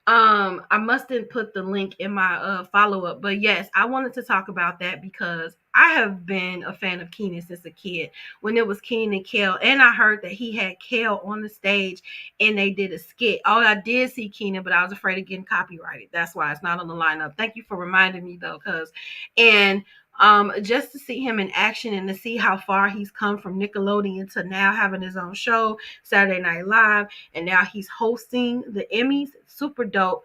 I must have put the link in my follow-up, but yes, I wanted to talk about that because I have been a fan of Kenan since a kid. When it was Kenan and Kel, and I heard that he had Kel on the stage and they did a skit. Oh, I did see Kenan, but I was afraid of getting copyrighted. That's why it's not on the lineup. Thank you for reminding me though, just to see him in action and to see how far he's come from Nickelodeon to now having his own show, Saturday Night Live, and now he's hosting the Emmys. Super dope.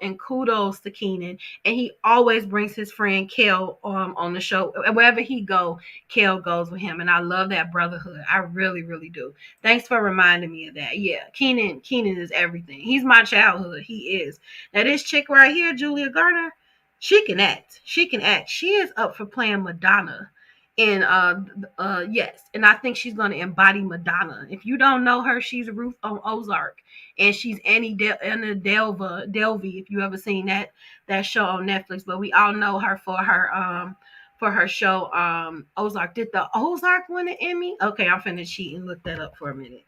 And kudos to Kenan. And he always brings his friend Kel on the show. Wherever he go, Kel goes with him. And I love that brotherhood. I really, really do. Thanks for reminding me of that. Yeah, Kenan is everything. He's my childhood. He is. Now this chick right here, Julia Garner, she can act. She is up for playing Madonna. And yes, and I think she's gonna embody Madonna. If you don't know her, she's Ruth on Ozark, and she's Anna Delvey. If you ever seen that show on Netflix, but we all know her for her show Ozark. Did the Ozark win an Emmy? Okay, I'm finna cheat and look that up for a minute.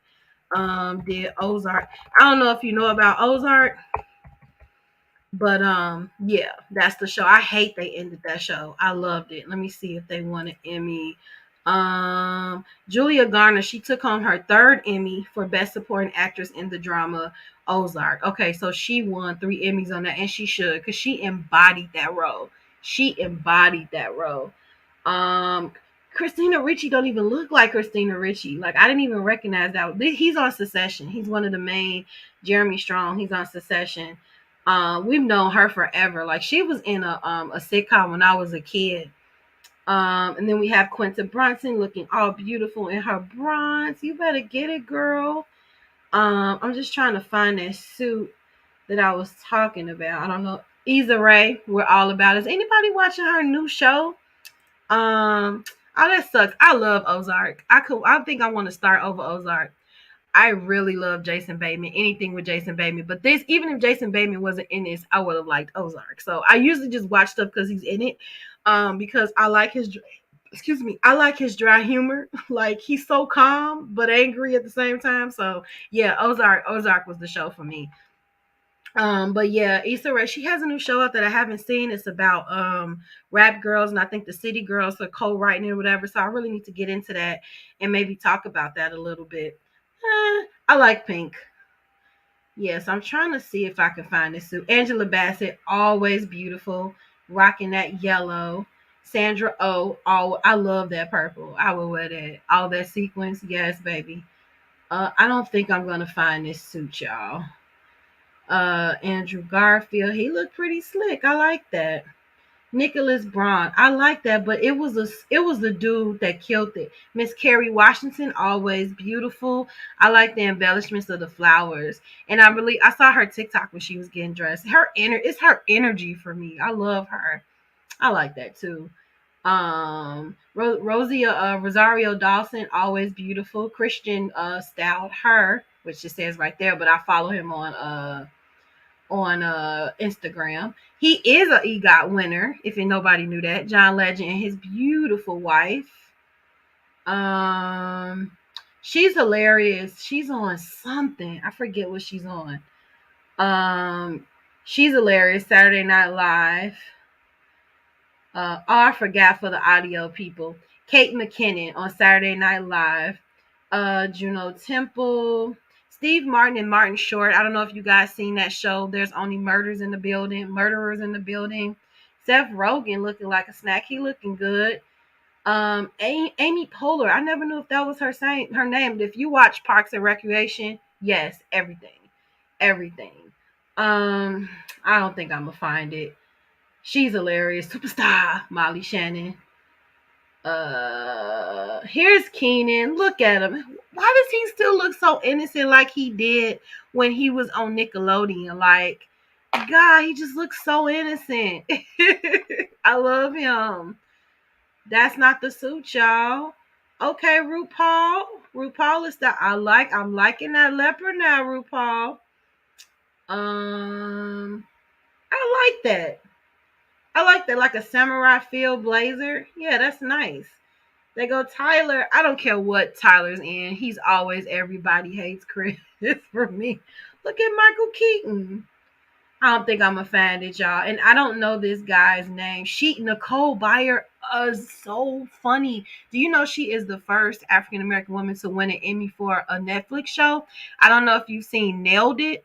Did Ozark? I don't know if you know about Ozark. But yeah, that's the show. I hate they ended that show. I loved it. Let me see if they won an Emmy. Julia Garner, she took home her third Emmy for Best Supporting Actress in the drama Ozark. Okay, so she won 3 Emmys on that, and she should, because she embodied that role. Christina Ricci don't even look like Christina Ricci. Like, I didn't even recognize that. He's on Succession. He's one of the main. Jeremy Strong. He's on Succession. We've known her forever. Like, she was in a sitcom when I was a kid. And then we have Quinta Brunson looking all beautiful in her bronze. You better get it, girl. I'm just trying to find that suit that I was talking about. I don't know. Issa Rae, we're all about. Is anybody watching her new show? Oh, that sucks. I love Ozark. I think I want to start over Ozark. I really love Jason Bateman, anything with Jason Bateman. But even if Jason Bateman wasn't in this, I would have liked Ozark. So I usually just watch stuff because he's in it, because I like his excuse me, I like his dry humor. Like he's so calm but angry at the same time. So yeah, Ozark was the show for me. But yeah, Issa Rae, she has a new show out that I haven't seen. It's about rap girls, and I think the city girls are co-writing it or whatever. So I really need to get into that and maybe talk about that a little bit. I like Pink. Yes, I'm trying to see if I can find this suit. Angela Bassett, always beautiful, rocking that yellow. Sandra Oh, I love that purple. I would wear that. All that sequins, yes, baby. I don't think I'm gonna find this suit, y'all. Andrew Garfield, he looked pretty slick. I like that. Nicholas Braun, I like that, but it was the dude that killed it. Miss Kerry Washington, always beautiful. I like the embellishments of the flowers, and I saw her TikTok when she was getting dressed. It's her energy for me. I love her. I like that too. Rosario Dawson, always beautiful. Christian styled her, which it says right there, but I follow him on Instagram. He is a EGOT winner, if nobody knew that. John Legend and his beautiful wife. She's hilarious. She's on something. I forget what she's on. She's hilarious. Saturday Night Live. I forgot for the audio people. Kate McKinnon on Saturday Night Live. Juno Temple. Steve Martin and Martin Short. I don't know if you guys seen that show. There's only murderers in the building. Seth Rogen looking like a snack. He looking good. Amy Poehler. I never knew if that was her name. But if you watch Parks and Recreation, yes, everything. I don't think I'm gonna find it. She's hilarious. Superstar Molly Shannon. Here's Keenan. Look at him. Why does he still look so innocent like he did when he was on Nickelodeon? Like, God, he just looks so innocent. I love him. That's not the suit, y'all. Okay, RuPaul. RuPaul is I'm liking that leopard now, RuPaul. I like that. Like a samurai field blazer. Yeah, that's nice. They go Tyler. I don't care what Tyler's in. He's always everybody hates Chris for me. Look at Michael Keaton. I don't think I'm gonna find it, y'all. And I don't know this guy's name. Nicole Byer is so funny. Do you know she is the first African American woman to win an Emmy for a Netflix show? I don't know if you've seen Nailed It.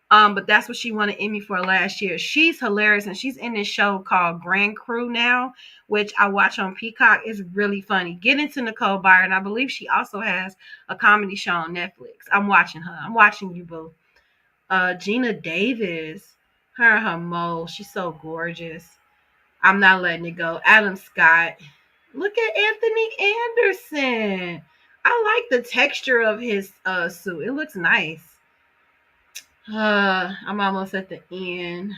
But that's what she won an Emmy for last year. She's hilarious, and she's in this show called Grand Crew now, which I watch on Peacock. It's really funny. Get into Nicole Byer, and I believe she also has a comedy show on Netflix. I'm watching her. I'm watching you, boo. Gina Davis, her and her mole. She's so gorgeous. I'm not letting it go. Adam Scott. Look at Anthony Anderson. I like the texture of his suit. It looks nice. I'm almost at the end.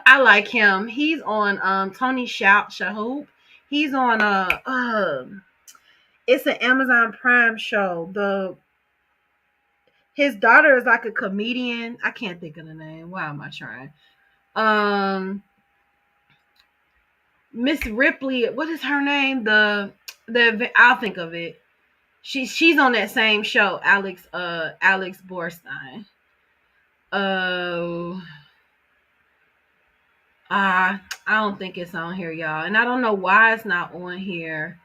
I like him. He's on Tony Shalhoub. He's on it's an Amazon Prime show. His daughter is like a comedian. I can't think of the name. Why am I trying? Miss Ripley, what is her name? I'll think of it. She's on that same show, Alex Borstein. I don't think it's on here, y'all. And I don't know why it's not on here.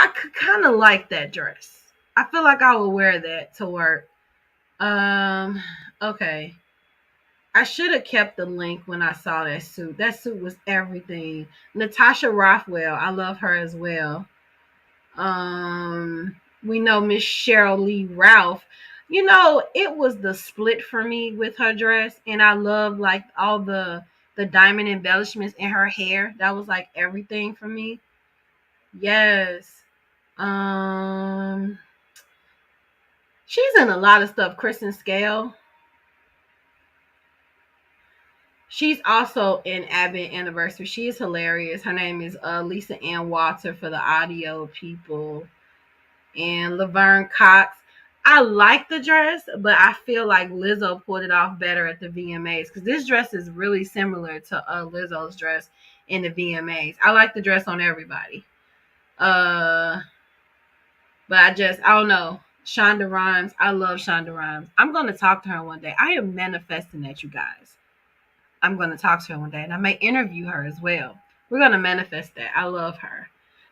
I could kind of like that dress. I feel like I would wear that to work. Okay. I should have kept the link when I saw that suit. That suit was everything. Natasha Rothwell, I love her as well. We know Miss Cheryl Lee Ralph. It was the split for me with her dress, and I love like all the diamond embellishments in her hair. That was like everything for me. Yes. She's in a lot of stuff. Kristen Scale. She's also in Abbott Anniversary. She is hilarious. Her name is Lisa Ann Walter for the audio people. And Laverne Cox. I like the dress, but I feel like Lizzo pulled it off better at the VMAs because this dress is really similar to Lizzo's dress in the VMAs. I like the dress on everybody. But I don't know. Shonda Rhimes, I love Shonda Rhimes. I'm going to talk to her one day. I am manifesting that, you guys. I'm going to talk to her one day, and I may interview her as well. We're going to manifest that. I love her.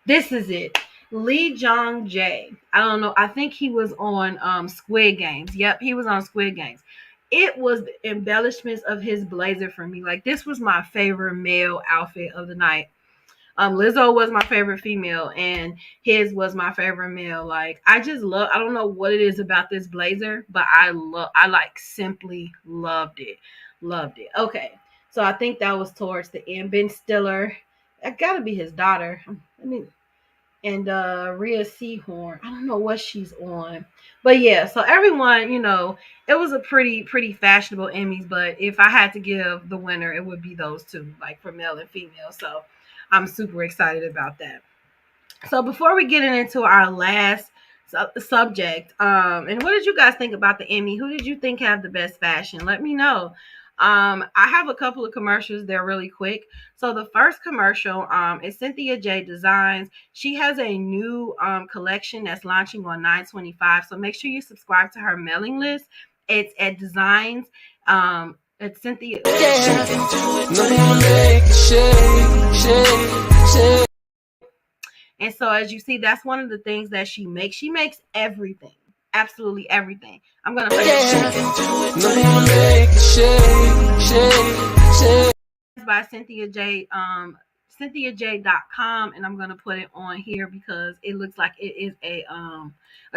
This is it. Lee Jong Jae. I don't know. I think he was on Squid Games. Yep, he was on Squid Games. It was the embellishments of his blazer for me. Like, this was my favorite male outfit of the night. Lizzo was my favorite female, and his was my favorite male. Like, I just love. I don't know what it is about this blazer, but I like simply loved it. Loved it. Okay, so I think that was towards the end. Ben Stiller, that gotta be his daughter. I mean, and Rhea Seehorn. I don't know what she's on, but yeah. So everyone, it was a pretty fashionable Emmys. But if I had to give the winner, it would be those two, like for male and female. So I'm super excited about that. So before we get into our last subject, and what did you guys think about the Emmy? Who did you think have the best fashion? Let me know. I have a couple of commercials. They're really quick. So the first commercial is Cynthia J Designs. She has a new collection that's launching on 9/25. So make sure you subscribe to her mailing list. It's at Designs. It's Cynthia. And so as you see, that's one of the things that she makes. She makes everything. Absolutely everything. I'm gonna play by Cynthia J. CynthiaJ.com, and I'm gonna put it on here because it looks like it is a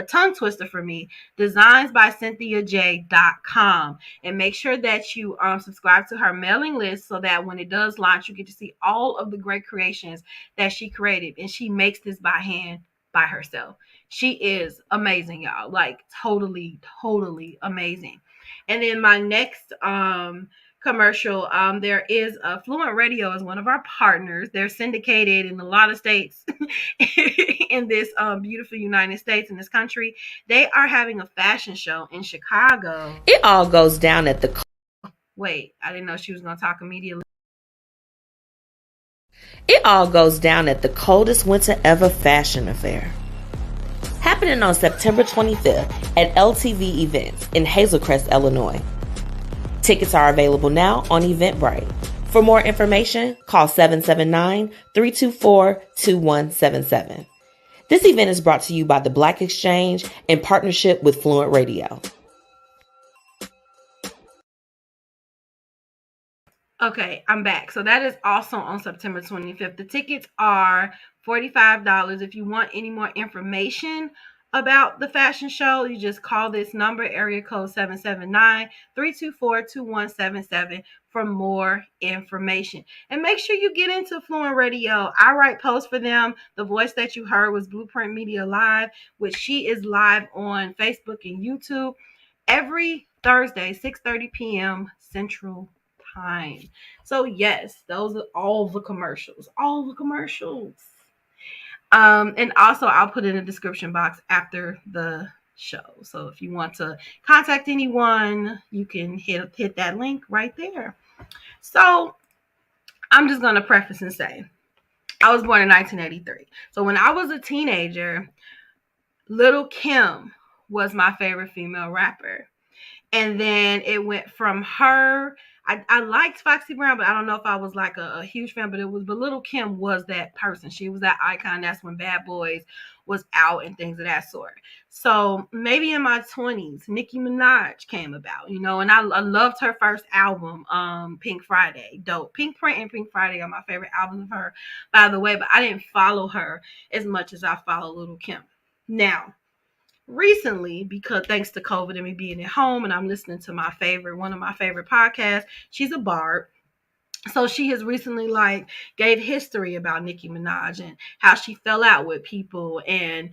tongue twister for me. Designs by CynthiaJ.com, and make sure that you subscribe to her mailing list so that when it does launch, you get to see all of the great creations that she created, and she makes this by hand by herself. She is amazing, y'all. Like totally amazing. And then my next commercial, there is Fluent Radio is one of our partners. They're syndicated in a lot of states in this beautiful United States, in this country. They are having a fashion show in Chicago. It all goes down at the Wait, I didn't know she was going to talk immediately. It all goes down at the coldest winter ever fashion affair, happening on September 25th at LTV Events in Hazel Crest, Illinois. Tickets are available now on Eventbrite. For more information, call 779-324-2177. This event is brought to you by the Black Exchange in partnership with Fluent Radio. Okay, I'm back. So that is also on September 25th. The tickets are $45. If you want any more information about the fashion show, you just call this number, area code 779-324-2177 for more information. And make sure you get into Fluent Radio. I write posts for them. The voice that you heard was Blueprint Media Live, which she is live on Facebook and YouTube every Thursday, 6:30 p.m. Central Time. So yes, those are all the commercials. And also I'll put in the description box after the show. So if you want to contact anyone, you can hit that link right there. So I'm just going to preface and say, I was born in 1983. So when I was a teenager, Lil' Kim was my favorite female rapper. And then it went from her. I liked Foxy Brown, but I don't know if I was like a huge fan. But Lil' Kim was that person. She was that icon. That's when Bad Boys was out and things of that sort. So maybe in my 20s, Nicki Minaj came about, and I loved her first album, Pink Friday. Dope. Pink Print and Pink Friday are my favorite albums of her, by the way. But I didn't follow her as much as I follow Lil' Kim. Now, recently, because thanks to COVID and me being at home, and I'm listening to one of my favorite podcasts. She's a barb. So she has recently gave history about Nicki Minaj and how she fell out with people and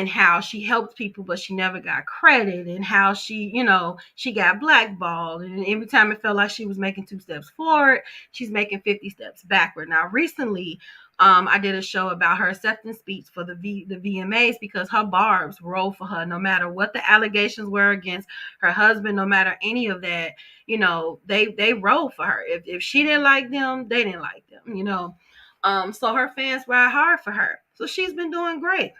how she helped people, but she never got credit, and how she got blackballed. And every time it felt like she was making 2 steps forward, she's making 50 steps backward. Now, recently, I did a show about her acceptance speech for the VMAs because her barbs roll for her no matter what the allegations were against her husband, no matter any of that. You know, they roll for her. If she didn't like them, they didn't like them, you know. So her fans ride hard for her. So she's been doing great.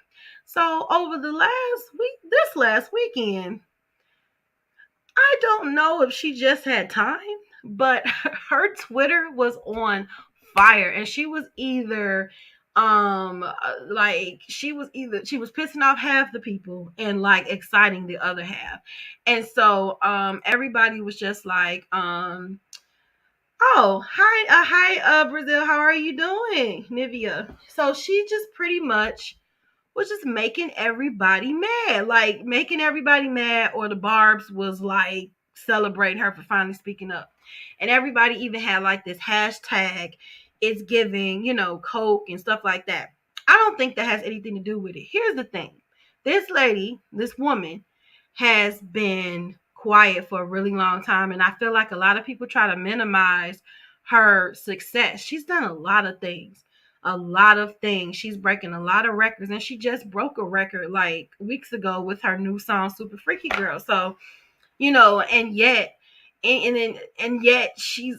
So over this last weekend, I don't know if she just had time, but her Twitter was on fire, and she was either she was pissing off half the people and like exciting the other half. And so everybody was just like oh, hi, Brazil, how are you doing, Nivea? So she just pretty much was just making everybody mad, like making everybody mad, or the Barbs was like celebrating her for finally speaking up. And everybody even had like this hashtag, it's giving, you know, Coke and stuff like that. I don't think that has anything to do with it. Here's the thing. This woman has been quiet for a really long time, and I feel like a lot of people try to minimize her success. She's done a lot of things. A lot of things. She's breaking a lot of records, and she just broke a record like weeks ago with her new song Super Freaky Girl. So, you know, and yet she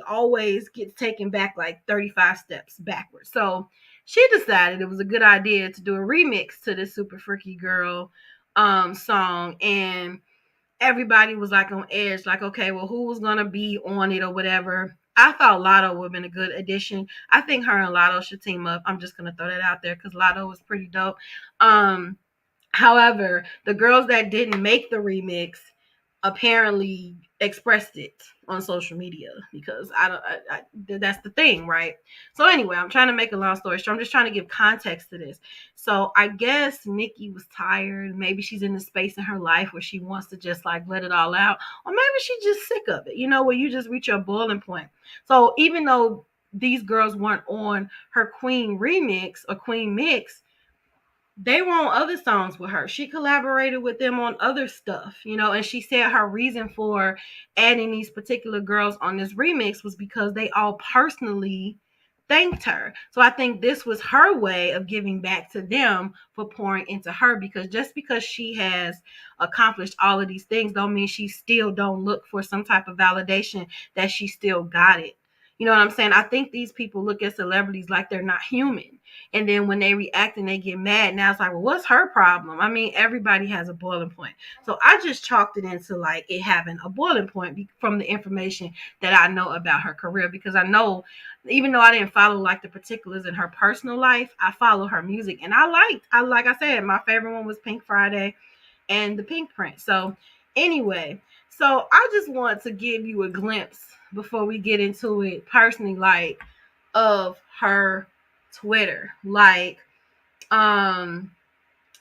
always gets taken back like 35 steps backwards. So she decided it was a good idea to do a remix to this Super Freaky Girl song, and everybody was like on edge, like, okay, well, who was gonna be on it or whatever. I thought Lotto would have been a good addition. I think her and Lotto should team up. I'm just gonna throw that out there because Lotto was pretty dope. However, the girls that didn't make the remix apparently expressed it on social media because that's the thing, right? So anyway, I'm trying to make a long story short. I'm just trying to give context to this. So I guess Nicki was tired. Maybe she's in the space in her life where she wants to just like let it all out, or maybe she's just sick of it, you know, where you just reach your boiling point. So even though these girls weren't on her Queen remix or Queen mix, they were on other songs with her. She collaborated with them on other stuff, you know, and she said her reason for adding these particular girls on this remix was because they all personally thanked her. So I think this was her way of giving back to them for pouring into her, because just because she has accomplished all of these things don't mean she still don't look for some type of validation that she still got it. You know what I'm saying? I think these people look at celebrities like they're not human. And then when they react and they get mad, now it's like, well, what's her problem? I mean, everybody has a boiling point. So I just chalked it into like it having a boiling point from the information that I know about her career, because I know, even though I didn't follow like the particulars in her personal life, I follow her music. And like I said, my favorite one was Pink Friday and the Pink Print. So anyway, so I just want to give you a glimpse before we get into it personally, like of her Twitter. Like, oh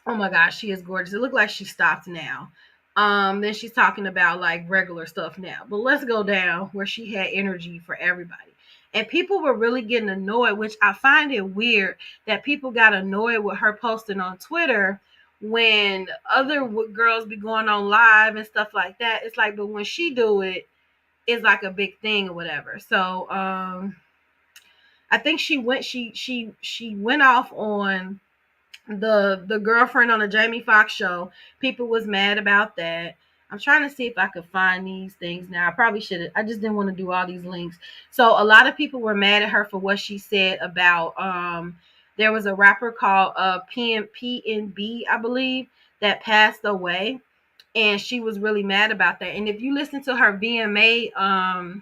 my gosh, she is gorgeous. It looked like she stopped now. Then she's talking about like regular stuff now. But let's go down where she had energy for everybody. And people were really getting annoyed, which I find it weird that people got annoyed with her posting on Twitter when other girls be going on live and stuff like that. It's like, but when she do it, it's like a big thing or whatever. So I think she went off on the girlfriend on the Jamie Foxx show. People was mad about that. I'm trying to see if I could find these things now. I probably should have. I just didn't want to do all these links. So a lot of people were mad at her for what she said about there was a rapper called PNB, I believe, that passed away, and she was really mad about that. And if you listen to her VMA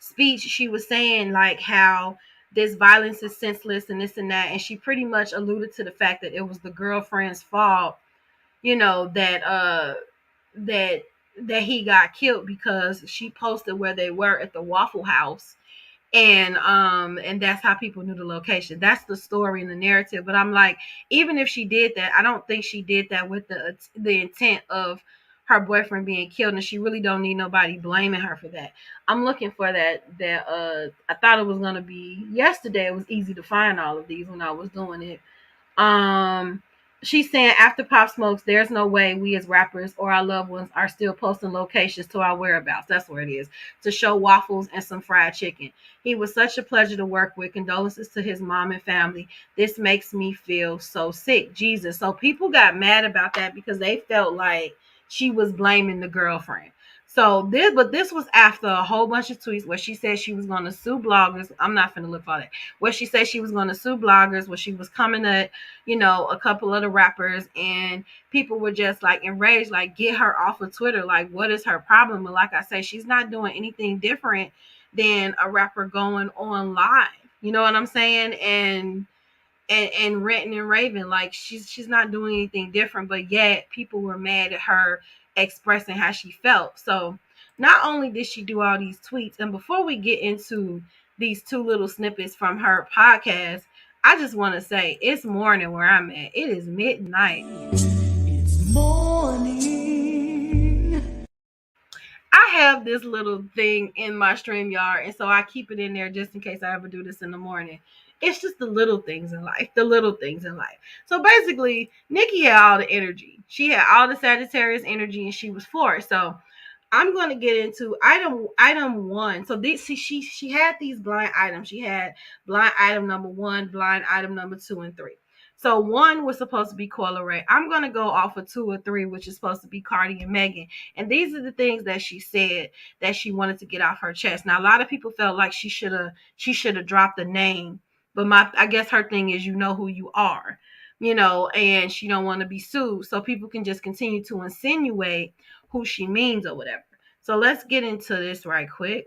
speech, she was saying like how this violence is senseless and this and that, and she pretty much alluded to the fact that it was the girlfriend's fault, you know, that he got killed because she posted where they were at the Waffle House, and that's how people knew the location. That's the story and the narrative. But I'm like, even if she did that, I don't think she did that with the intent of her boyfriend being killed, and she really don't need nobody blaming her for that. I'm looking for that I thought it was gonna be yesterday. It was easy to find all of these when I was doing it. She's saying after Pop Smokes, there's no way we as rappers or our loved ones are still posting locations to our whereabouts. That's where it is. To show waffles and some fried chicken. He was such a pleasure to work with. Condolences to his mom and family. This makes me feel so sick. Jesus. So people got mad about that because they felt like she was blaming the girlfriend. This was after a whole bunch of tweets where she said she was going to sue bloggers. I'm not finna look for that. Where she said she was going to sue bloggers, where she was coming at, a couple of the rappers, and people were just like enraged, like, get her off of Twitter. Like, what is her problem? And like I say, she's not doing anything different than a rapper going on live. You know what I'm saying? And ranting and raving, like she's not doing anything different, but yet people were mad at her expressing how she felt. So not only did she do all these tweets, and before we get into these two little snippets from her podcast, I just want to say it's morning where I'm at. It is midnight. It's morning. I have this little thing in my StreamYard, and so I keep it in there just in case I ever do this in the morning. It's just the little things in life. The little things in life. So basically, Nicki had all the energy. She had all the Sagittarius energy, and she was forced. So I'm going to get into item one. So she had these blind items. She had blind item number 1, blind item number 2, and 3. So 1 was supposed to be Coyle Ray. I'm going to go off of 2 or 3, which is supposed to be Cardi and Megan. And these are the things that she said that she wanted to get off her chest. Now, a lot of people felt like she should have dropped the name. But I guess her thing is, you know who you are, and she don't want to be sued. So people can just continue to insinuate who she means or whatever. So let's get into this right quick.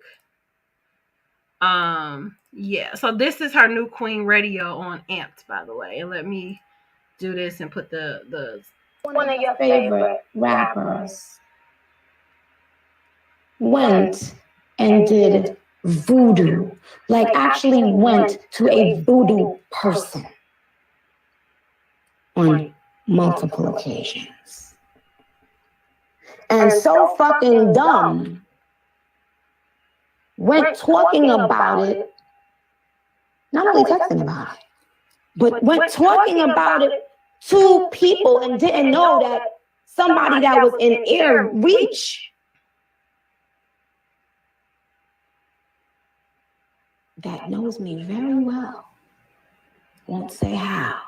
Yeah. So this is her new Queen Radio on Amped, by the way. And let me do this and put the One of your favorite rappers went and did voodoo, like actually went to a voodoo person on multiple occasions. And so fucking dumb, went talking about it, not only texting about it, but went talking about it to people and didn't know that somebody that was in ear reach that knows me very well won't say how.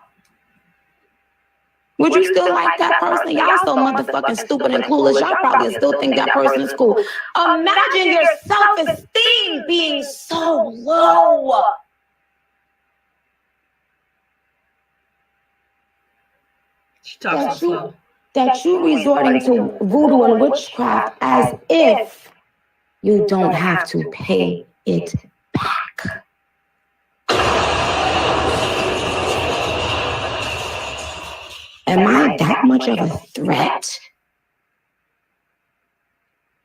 Would you still like that person? Y'all so motherfucking stupid and clueless. Y'all probably still think that person is cool. Imagine your self-esteem being so low. she talks so slow. That you resorting to voodoo and witchcraft as if you don't have to pay it back. Am I that much of a threat?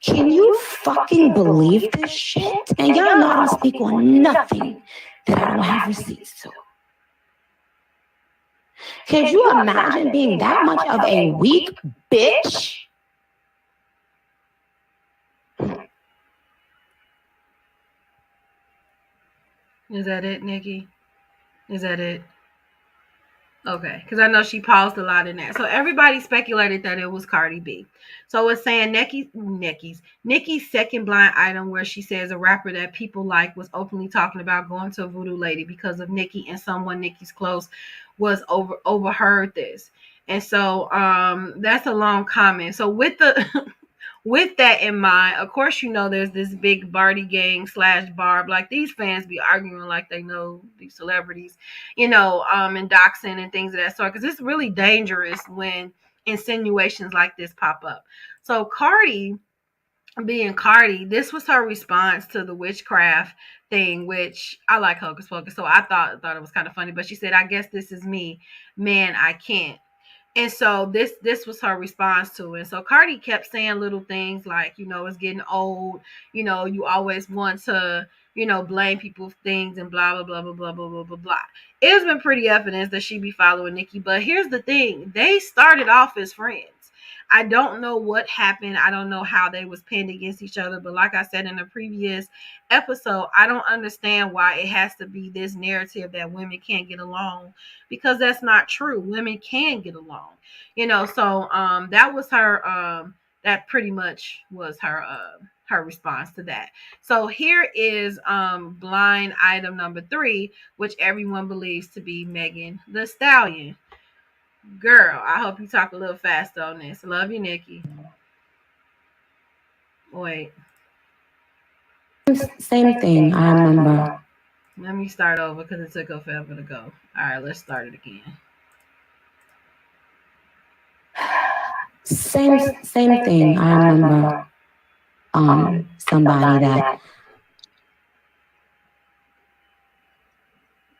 Can you fucking believe this shit? And y'all know I don't speak on nothing that I don't have receipts to. Can you imagine being that much of a weak bitch? Is that it, Nicki? Is that it? Okay, because I know she paused a lot in that. So everybody speculated that it was Cardi B. So it's saying Nicki's second blind item, where she says a rapper that people like was openly talking about going to a voodoo lady because of Nicki, and someone Nicki's close was overheard this. And so that's a long comment. So with that in mind, of course, there's this big Barty gang / Barb. Like, these fans be arguing like they know these celebrities, and doxing and things of that sort. Because it's really dangerous when insinuations like this pop up. So Cardi, being Cardi, this was her response to the witchcraft thing, which I like Hocus Pocus. So I thought it was kind of funny. But she said, I guess this is me. Man, I can't. And so this was her response to it. So Cardi kept saying little things like, it's getting old. You always want to, blame people for things and blah, blah, blah, blah, blah, blah, blah, blah, blah. It's been pretty evidence that she be following Nicki. But here's the thing. They started off as friends. I don't know what happened. I don't know how they was pinned against each other. But like I said in the previous episode, I don't understand why it has to be this narrative that women can't get along, because that's not true. Women can get along, So that was her. That pretty much was her response to that. So here is blind item number 3, which everyone believes to be Megan Thee Stallion. Girl, I hope you talk a little faster on this. Love you, Nikki. Wait. Same thing. I remember. Let me start over because it took her forever to go. All right, let's start it again. Same thing. I remember somebody that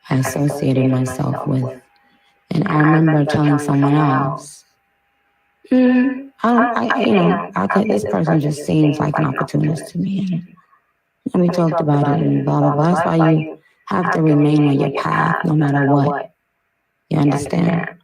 I associated myself with. And I remember telling someone else, this person just seems like an opportunist to me. And we talked about it and blah, blah, blah. That's why you have to remain on your path no matter what. You understand?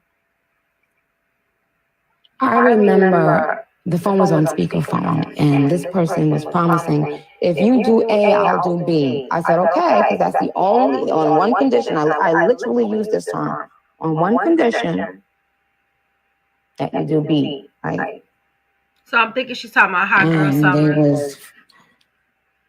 I remember the phone was on speakerphone and this person was promising, if you do A, I'll do B. I said, okay, because that's the only, on one condition, I literally used this term, on one condition that you do B, right? So I'm thinking she's talking about Hot Girl Summer. And they was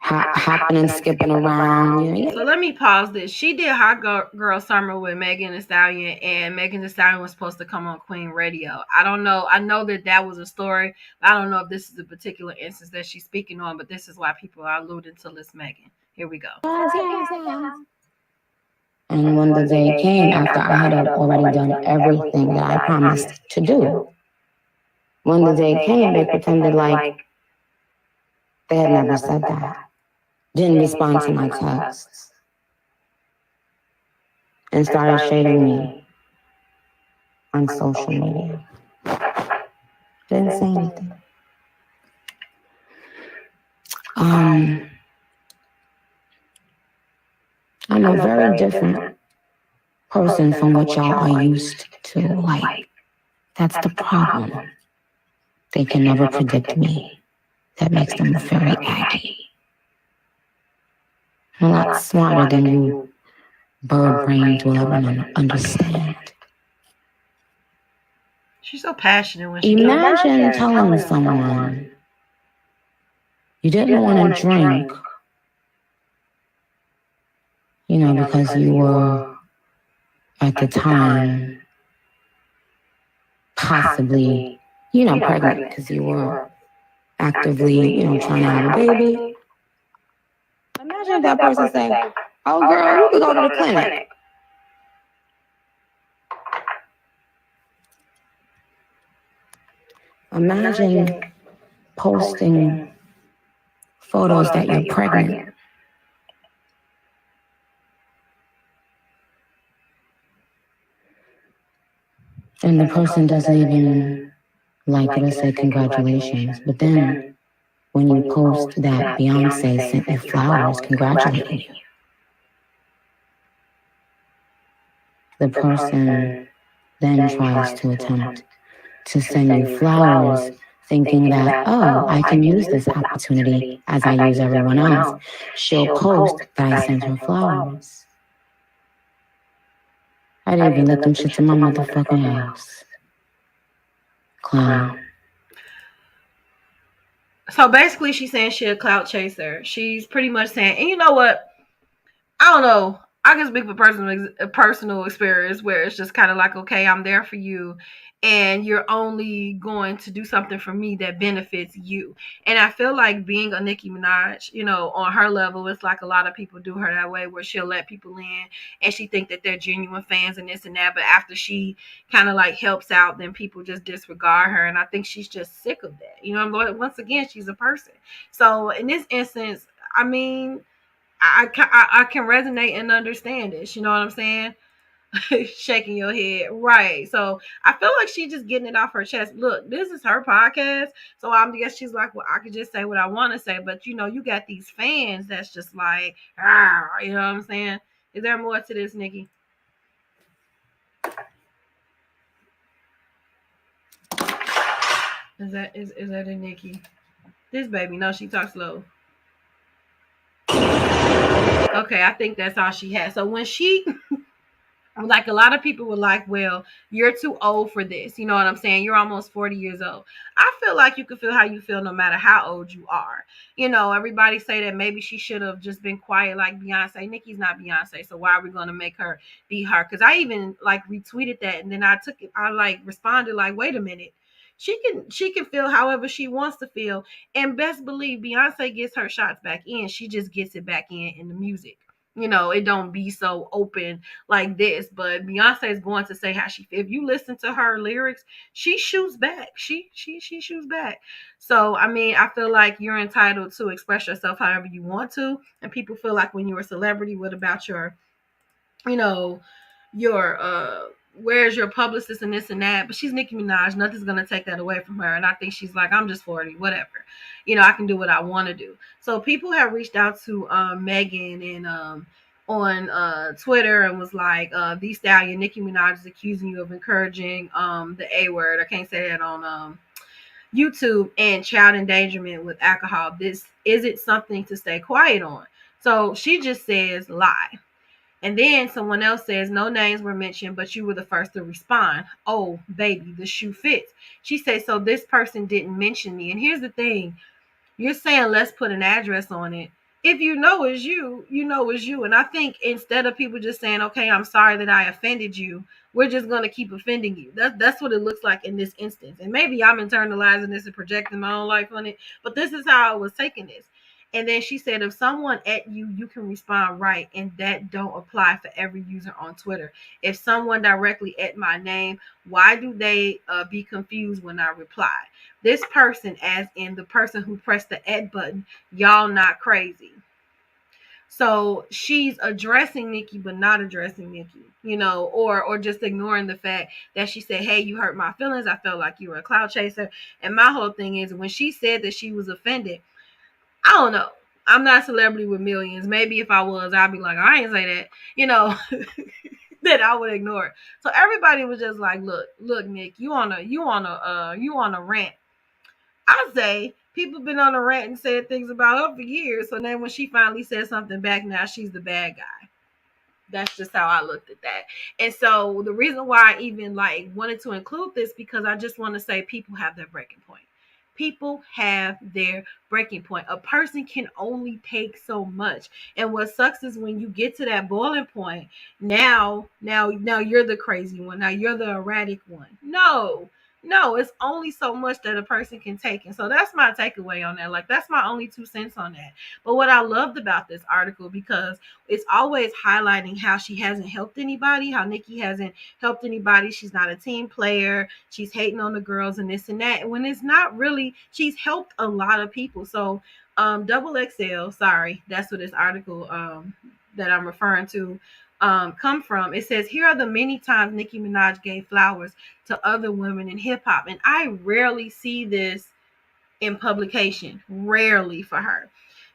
hopping and skipping around. So let me pause this. She did Hot Girl Summer with Megan Thee Stallion, and Megan Thee Stallion was supposed to come on Queen Radio. I don't know. I know that was a story. But I don't know if this is a particular instance that she's speaking on, but this is why people are alluding to this Megan. Here we go. And when the day came after I had already done everything that I promised to do, when the day came, they pretended like they had never said that. Didn't respond to my texts. And started shading me on social media. Didn't say anything. I'm a very different person from what y'all are used to. Like, that's the problem. They can never predict me. That makes them very aggy. I'm a lot smarter than you bird brains will ever understand. She's so passionate when she Imagine telling someone you didn't want to drink, because you were at the time possibly, pregnant because you were actively, trying to have a baby. Imagine that person saying, oh, girl, you could go to the clinic. Imagine posting photos that you're pregnant. And the person doesn't even like it or say congratulations. But then when you post that Beyonce sent you flowers congratulating you, the person then tries to attempt to send you flowers thinking that, oh, I can use this opportunity as I use everyone else. She'll post that I sent her flowers. I didn't even let them shit to my motherfucking house. Clown. So basically she's saying she's a clout chaser. She's pretty much saying, and you know what? I don't know. I can speak for personal experience where it's just kind of like, okay, I'm there for you, and you're only going to do something for me that benefits you. And I feel like being a Nicki Minaj, on her level, it's like a lot of people do her that way, where she'll let people in and she think that they're genuine fans and this and that. But after she kind of like helps out, then people just disregard her. And I think she's just sick of that. Once again, she's a person. So in this instance, I mean, I can resonate and understand this. You know what I'm saying? Shaking your head. Right. So I feel like she's just getting it off her chest. Look, this is her podcast. So I guess she's like, well, I could just say what I want to say. But, you got these fans that's just like, you know what I'm saying? Is there more to this, Nikki? Is that a Nicki? This baby, no, she talks slow. Okay, I think that's all she has. So when she, like, a lot of people were like, well, you're too old for this. You know what I'm saying? You're almost 40 years old. I feel like you can feel how you feel no matter how old you are. You know, everybody say that maybe she should have just been quiet like Beyonce. Nicki's not Beyonce, so why are we going to make her be her? Because I even like retweeted that, and then I took it, I like responded like, wait a minute. She can feel however she wants to feel. And best believe Beyonce gets her shots back in. She just gets it back in the music. You know, it don't be so open like this, but Beyonce is going to say how she. If you listen to her lyrics, she shoots back. She shoots back. So I mean, I feel like you're entitled to express yourself however you want to, and people feel like when you're a celebrity, what about your, you know, your where's your publicist and this and that? But she's Nicki Minaj. Nothing's gonna take that away from her. And I think she's like, I'm just 40, whatever. You know, I can do what I want to do. So people have reached out to Megan and on Twitter and was like, the stallion Nicki Minaj is accusing you of encouraging the A word. I can't say that on YouTube, and child endangerment with alcohol. This is it something to stay quiet on. So she just says lie. And then someone else says, no names were mentioned, but you were the first to respond. Oh, baby, the shoe fits. She says, so this person didn't mention me. And here's the thing. You're saying, let's put an address on it. If you know it's you, you know it's you. And I think instead of people just saying, okay, I'm sorry that I offended you, we're just going to keep offending you. That's what it looks like in this instance. And maybe I'm internalizing this and projecting my own life on it, but this is how I was taking this. And then she said, if someone at you, you can respond right. And that don't apply for every user on Twitter. If someone directly at my name, why do they be confused when I reply? This person, as in the person who pressed the @ button, y'all not crazy. So she's addressing Nicki, but not addressing Nicki, you know, or just ignoring the fact that she said, hey, you hurt my feelings. I felt like you were a cloud chaser. And my whole thing is, when she said that she was offended, I don't know. I'm not a celebrity with millions. Maybe if I was, I'd be like, I ain't say that, you know, that I would ignore it. So everybody was just like, look, Nick, you on a rant. I say people been on a rant and said things about her for years. So then when she finally said something back, now she's the bad guy. That's just how I looked at that. And so the reason why I even like wanted to include this, because I just want to say people have their breaking point. People have their breaking point. A person can only take so much. And what sucks is when you get to that boiling point, now you're the crazy one. Now you're the erratic one. No, it's only so much that a person can take. And so that's my takeaway on that. Like, that's my only 2 cents on that. But what I loved about this article, because it's always highlighting how she hasn't helped anybody, how Nicki hasn't helped anybody. She's not a team player. She's hating on the girls and this and that. And when it's not really, she's helped a lot of people. So Double XL, sorry, that's what this article that I'm referring to come from. It says, here are the many times Nicki Minaj gave flowers to other women in hip hop. And I rarely see this in publication, rarely for her.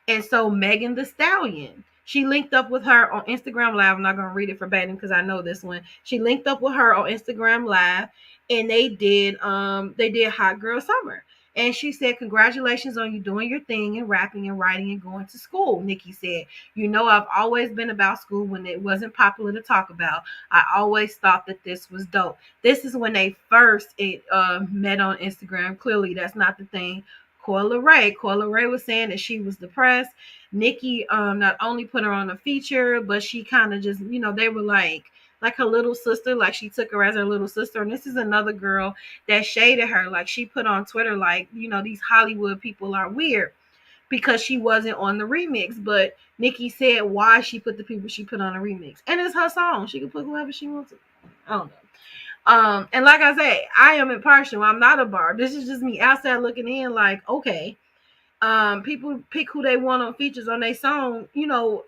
And so Megan Thee Stallion, she linked up with her on Instagram Live. I'm not going to read it verbatim because I know this one. She linked up with her on Instagram Live, and they did Hot Girl Summer. And she said, congratulations on you doing your thing and rapping and writing and going to school. Nicki said, you know, I've always been about school when it wasn't popular to talk about. I always thought that this was dope. This is when they first met on Instagram. Clearly, that's not the thing. Coyle Ray was saying that she was depressed. Nicki not only put her on a feature, but she kind of just, you know, they were like her little sister, like she took her as her little sister. And this is another girl that shaded her. Like, she put on Twitter, like, you know, these Hollywood people are weird because she wasn't on the remix. But Nicki said why she put the people she put on the remix. And it's her song. She can put whoever she wants to. I don't know. And like I say, I am impartial. I'm not a bar. This is just me outside looking in, like, okay. People pick who they want on features on their song, you know,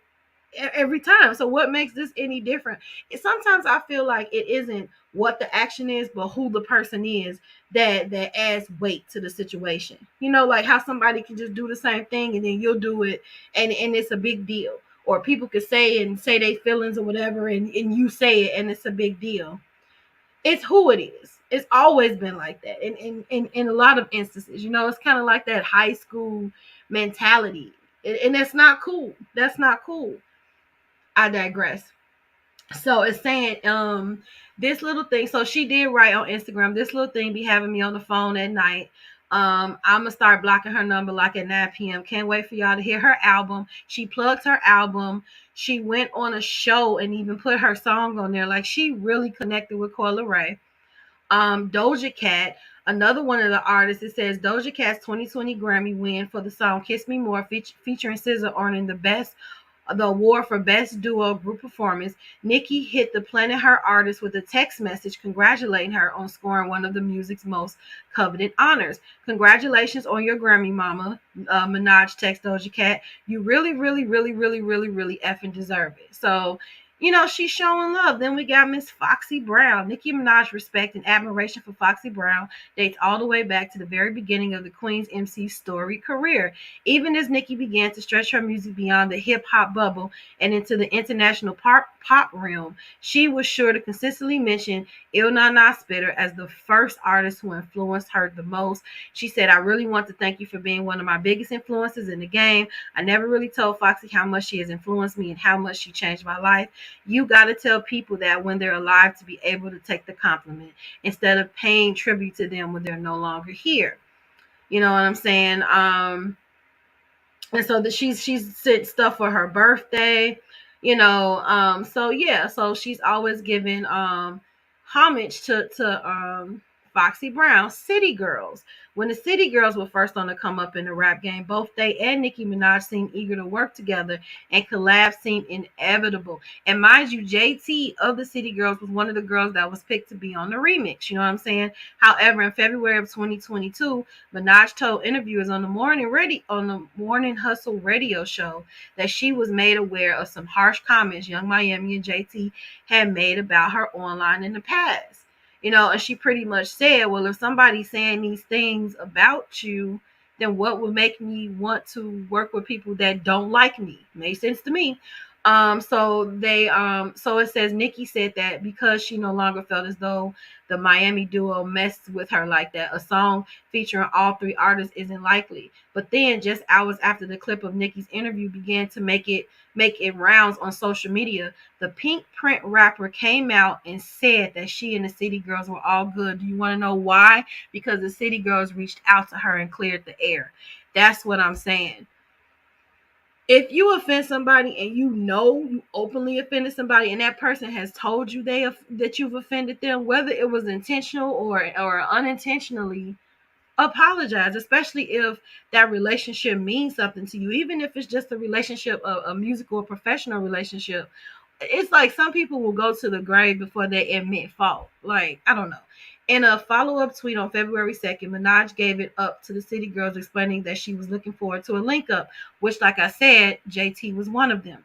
every time. So what makes this any different? Sometimes I feel like it isn't what the action is, but who the person is that adds weight to the situation. You know, like how somebody can just do the same thing and then you'll do it and it's a big deal. Or people could say their feelings or whatever and you say it and it's a big deal. it's who it is. It's always been like that. In a lot of instances, it's kind of like that high school mentality. And that's not cool. That's not cool. I digress. So it's saying this little thing. So she did write on Instagram, this little thing be having me on the phone at night. I'm gonna start blocking her number like at 9 p.m. Can't wait for y'all to hear her album. She plugged her album. She went on a show and even put her song on there. Like, she really connected with Coyle Ray. Doja Cat, another one of the artists. It says Doja Cat's 2020 Grammy win for the song "Kiss Me More" featuring SZA, earning the award for Best Duo Group Performance. Nicki hit the Planet Her artist with a text message congratulating her on scoring one of the music's most coveted honors. Congratulations on your Grammy, mama. Minaj text Doja Cat. You really, really, really, really, really, really effing deserve it. So, she's showing love. Then we got Miss Foxy Brown. Nicki Minaj respect and admiration for Foxy Brown dates all the way back to the very beginning of the Queen's MC storied career. Even as Nicki began to stretch her music beyond the hip-hop bubble and into the international pop realm, she was sure to consistently mention Il Nana Spitter as the first artist who influenced her the most. She said, I really want to thank you for being one of my biggest influences in the game. I never really told Foxy how much she has influenced me and how much she changed my life. You got to tell people that when they're alive to be able to take the compliment instead of paying tribute to them when they're no longer here. You know what I'm saying? And so that she's sent stuff for her birthday, so yeah, so she's always giving homage to Foxy Brown. City Girls. When the City Girls were first on to come up in the rap game, both they and Nicki Minaj seemed eager to work together, and collabs seemed inevitable. And mind you, JT of the City Girls was one of the girls that was picked to be on the remix. You know what I'm saying? However, in February of 2022, Minaj told interviewers on the Morning Hustle radio show that she was made aware of some harsh comments Young Miami and JT had made about her online in the past. And she pretty much said, well, if somebody's saying these things about you, then what would make me want to work with people that don't like me? Makes sense to me. So it says Nicki said that because she no longer felt as though the Miami duo messed with her like that, a song featuring all three artists isn't likely. But then, just hours after the clip of Nicki's interview began to make it rounds on social media, the Pink Print rapper came out and said that she and the City Girls were all good. Do you want to know why? Because the City Girls reached out to her and cleared the air. That's what I'm saying. If you offend somebody and you openly offended somebody, and that person has told you that you've offended them, whether it was intentional or unintentionally, apologize, especially if that relationship means something to you, even if it's just a relationship, a musical or professional relationship. It's like some people will go to the grave before they admit fault. Like, I don't know. In a follow-up tweet on February 2nd, Minaj gave it up to the City Girls, explaining that she was looking forward to a link-up, which, like I said, JT was one of them.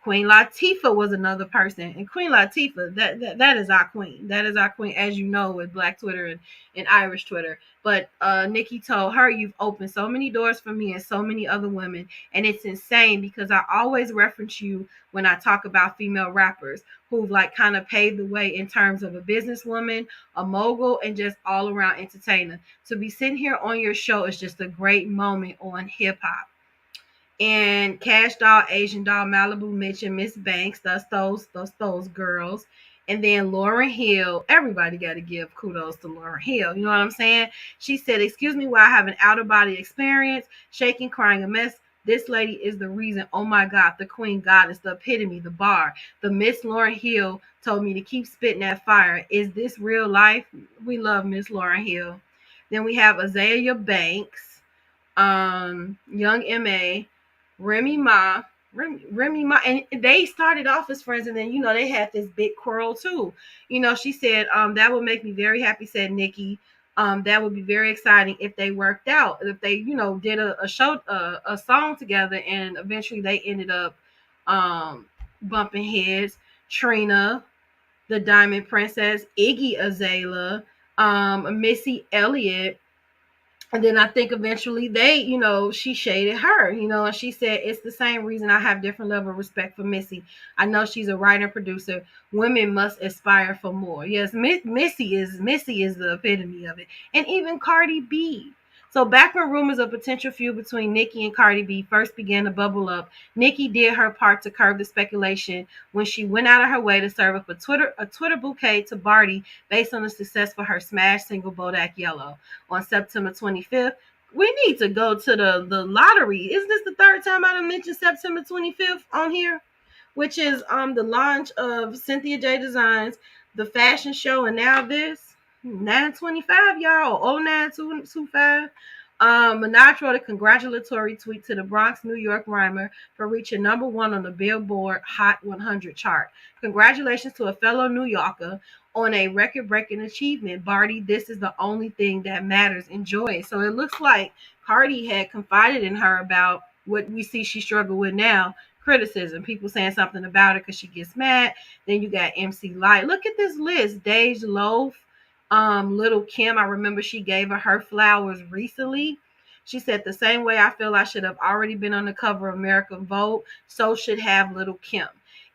Queen Latifah was another person. And Queen Latifah, that is our queen. That is our queen, as you know, with Black Twitter and Irish Twitter. But Nicki told her, you've opened so many doors for me and so many other women. And it's insane because I always reference you when I talk about female rappers who've like kind of paved the way in terms of a businesswoman, a mogul, and just all around entertainer. To be sitting here on your show is just a great moment on hip hop. And Cash Doll, Asian Doll, Malibu Mitch, and Miss Banks, those girls. And then Lauryn Hill. Everybody got to give kudos to Lauryn Hill. You know what I'm saying? She said, excuse me while I have an out-of-body experience, shaking, crying a mess. This lady is the reason. Oh my God, the queen goddess, the epitome, the bar. The Miss Lauryn Hill told me to keep spitting that fire. Is this real life? We love Miss Lauryn Hill. Then we have Azalea Banks, Young M.A., Remy Ma, and they started off as friends, and then they had this big quarrel too. She said, that would make me very happy, said Nicki. That would be very exciting if they worked out, if they, did a show, a song together, and eventually they ended up bumping heads. Trina, the Diamond Princess, Iggy Azalea, Missy Elliott, And then I think eventually they, she shaded her, and she said, it's the same reason I have different level of respect for Missy. I know she's a writer and producer. Women must aspire for more. Yes, Missy is the epitome of it. And even Cardi B. So back when rumors of potential feud between Nicki and Cardi B first began to bubble up, Nicki did her part to curb the speculation when she went out of her way to serve up a Twitter bouquet to Barty based on the success for her smash single Bodak Yellow on September 25th. We need to go to the lottery. Isn't this the third time I done mentioned September 25th on here? Which is the launch of Cynthia J Designs, the fashion show, and now this 925, y'all, 0925. Minaj wrote a congratulatory tweet to the Bronx, New York rhymer for reaching #1 on the Billboard Hot 100 chart. Congratulations to a fellow New Yorker on a record-breaking achievement. Barty, this is the only thing that matters. Enjoy it. So it looks like Cardi had confided in her about what we see she struggled with now, criticism. People saying something about her because she gets mad. Then you got MC Lyte. Look at this list. Dej Loaf, Little Kim. I remember she gave her flowers recently. She said, the same way I feel I should have already been on the cover of American Vogue, so should have Little Kim.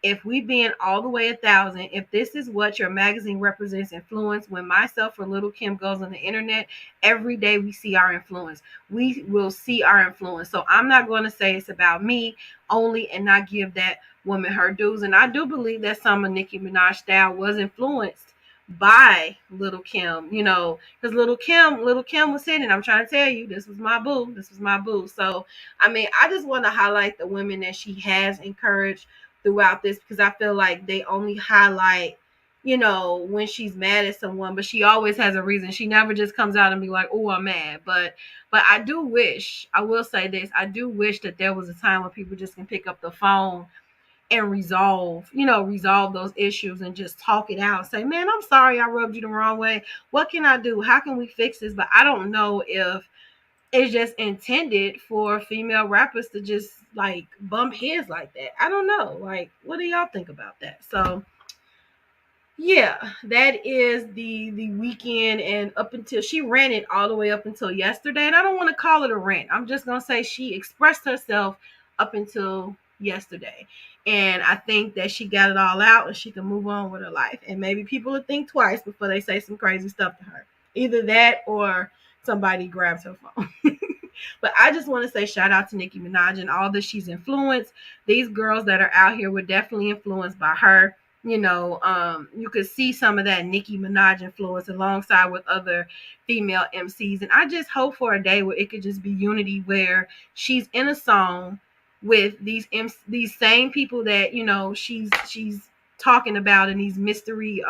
If we being all the way 1,000, if this is what your magazine represents influence, when myself or Little Kim goes on the internet, every day we see our influence. We will see our influence. So I'm not going to say it's about me only and not give that woman her dues. And I do believe that some of Nicki Minaj style was influenced by Little Kim, because Little Kim was hitting. I'm trying to tell you, this was my boo. This was my boo. So, I mean, I just want to highlight the women that she has encouraged throughout this, because I feel like they only highlight, when she's mad at someone, but she always has a reason. She never just comes out and be like, oh, I'm mad. But I do wish, I will say this, I do wish that there was a time when people just can pick up the phone and resolve those issues and just talk it out. Say, man, I'm sorry I rubbed you the wrong way. What can I do? How can we fix this? But I don't know if it's just intended for female rappers to just like bump heads like that. I don't know. Like, what do y'all think about that? So yeah, that is the weekend, and up until she ran it all the way up until yesterday. And I don't want to call it a rant. I'm just gonna say she expressed herself up until yesterday. And I think that she got it all out and she can move on with her life. And maybe people will think twice before they say some crazy stuff to her. Either that or somebody grabs her phone. But I just want to say shout out to Nicki Minaj and all that she's influenced. These girls that are out here were definitely influenced by her. You could see some of that Nicki Minaj influence alongside with other female MCs. And I just hope for a day where it could just be unity, where she's in a song with these same people that, she's talking about, and these mystery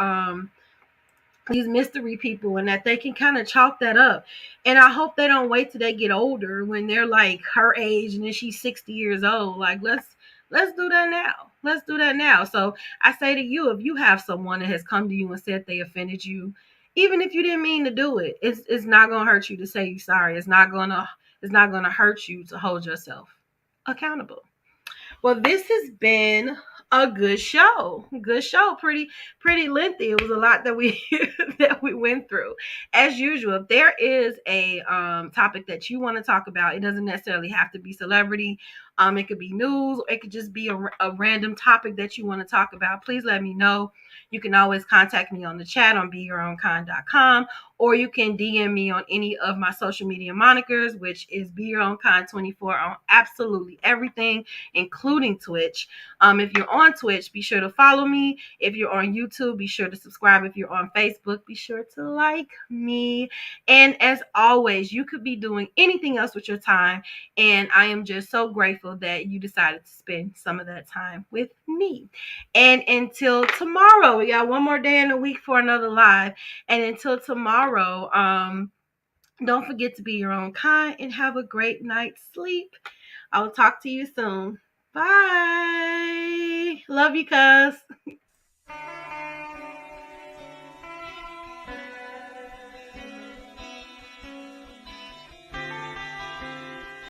people, and that they can kind of chalk that up. And I hope they don't wait till they get older when they're like her age and then she's 60 years old. Like, let's do that now. Let's do that now. So I say to you, if you have someone that has come to you and said they offended you, even if you didn't mean to do it, it's not gonna hurt you to say you're sorry. It's not gonna hurt you to hold yourself accountable. Well, this has been a good show. Pretty lengthy. It was a lot that we that we went through. As usual, if there is a topic that you want to talk about, it doesn't necessarily have to be celebrity. It could be news, or it could just be a random topic that you want to talk about. Please let me know. You can always contact me on the chat on BeYourOwnKind.com, or you can DM me on any of my social media monikers, which is BeYourOwnKind24 on absolutely everything, including Twitch. If you're on Twitch, be sure to follow me. If you're on YouTube, be sure to subscribe. If you're on Facebook, be sure to like me. And as always, you could be doing anything else with your time, and I am just so grateful that you decided to spend some of that time with me. And until tomorrow, we got one more day in the week for another live. And until tomorrow, don't forget to be your own kind and have a great night's sleep. I'll talk to you soon. Bye. Love you, cuz.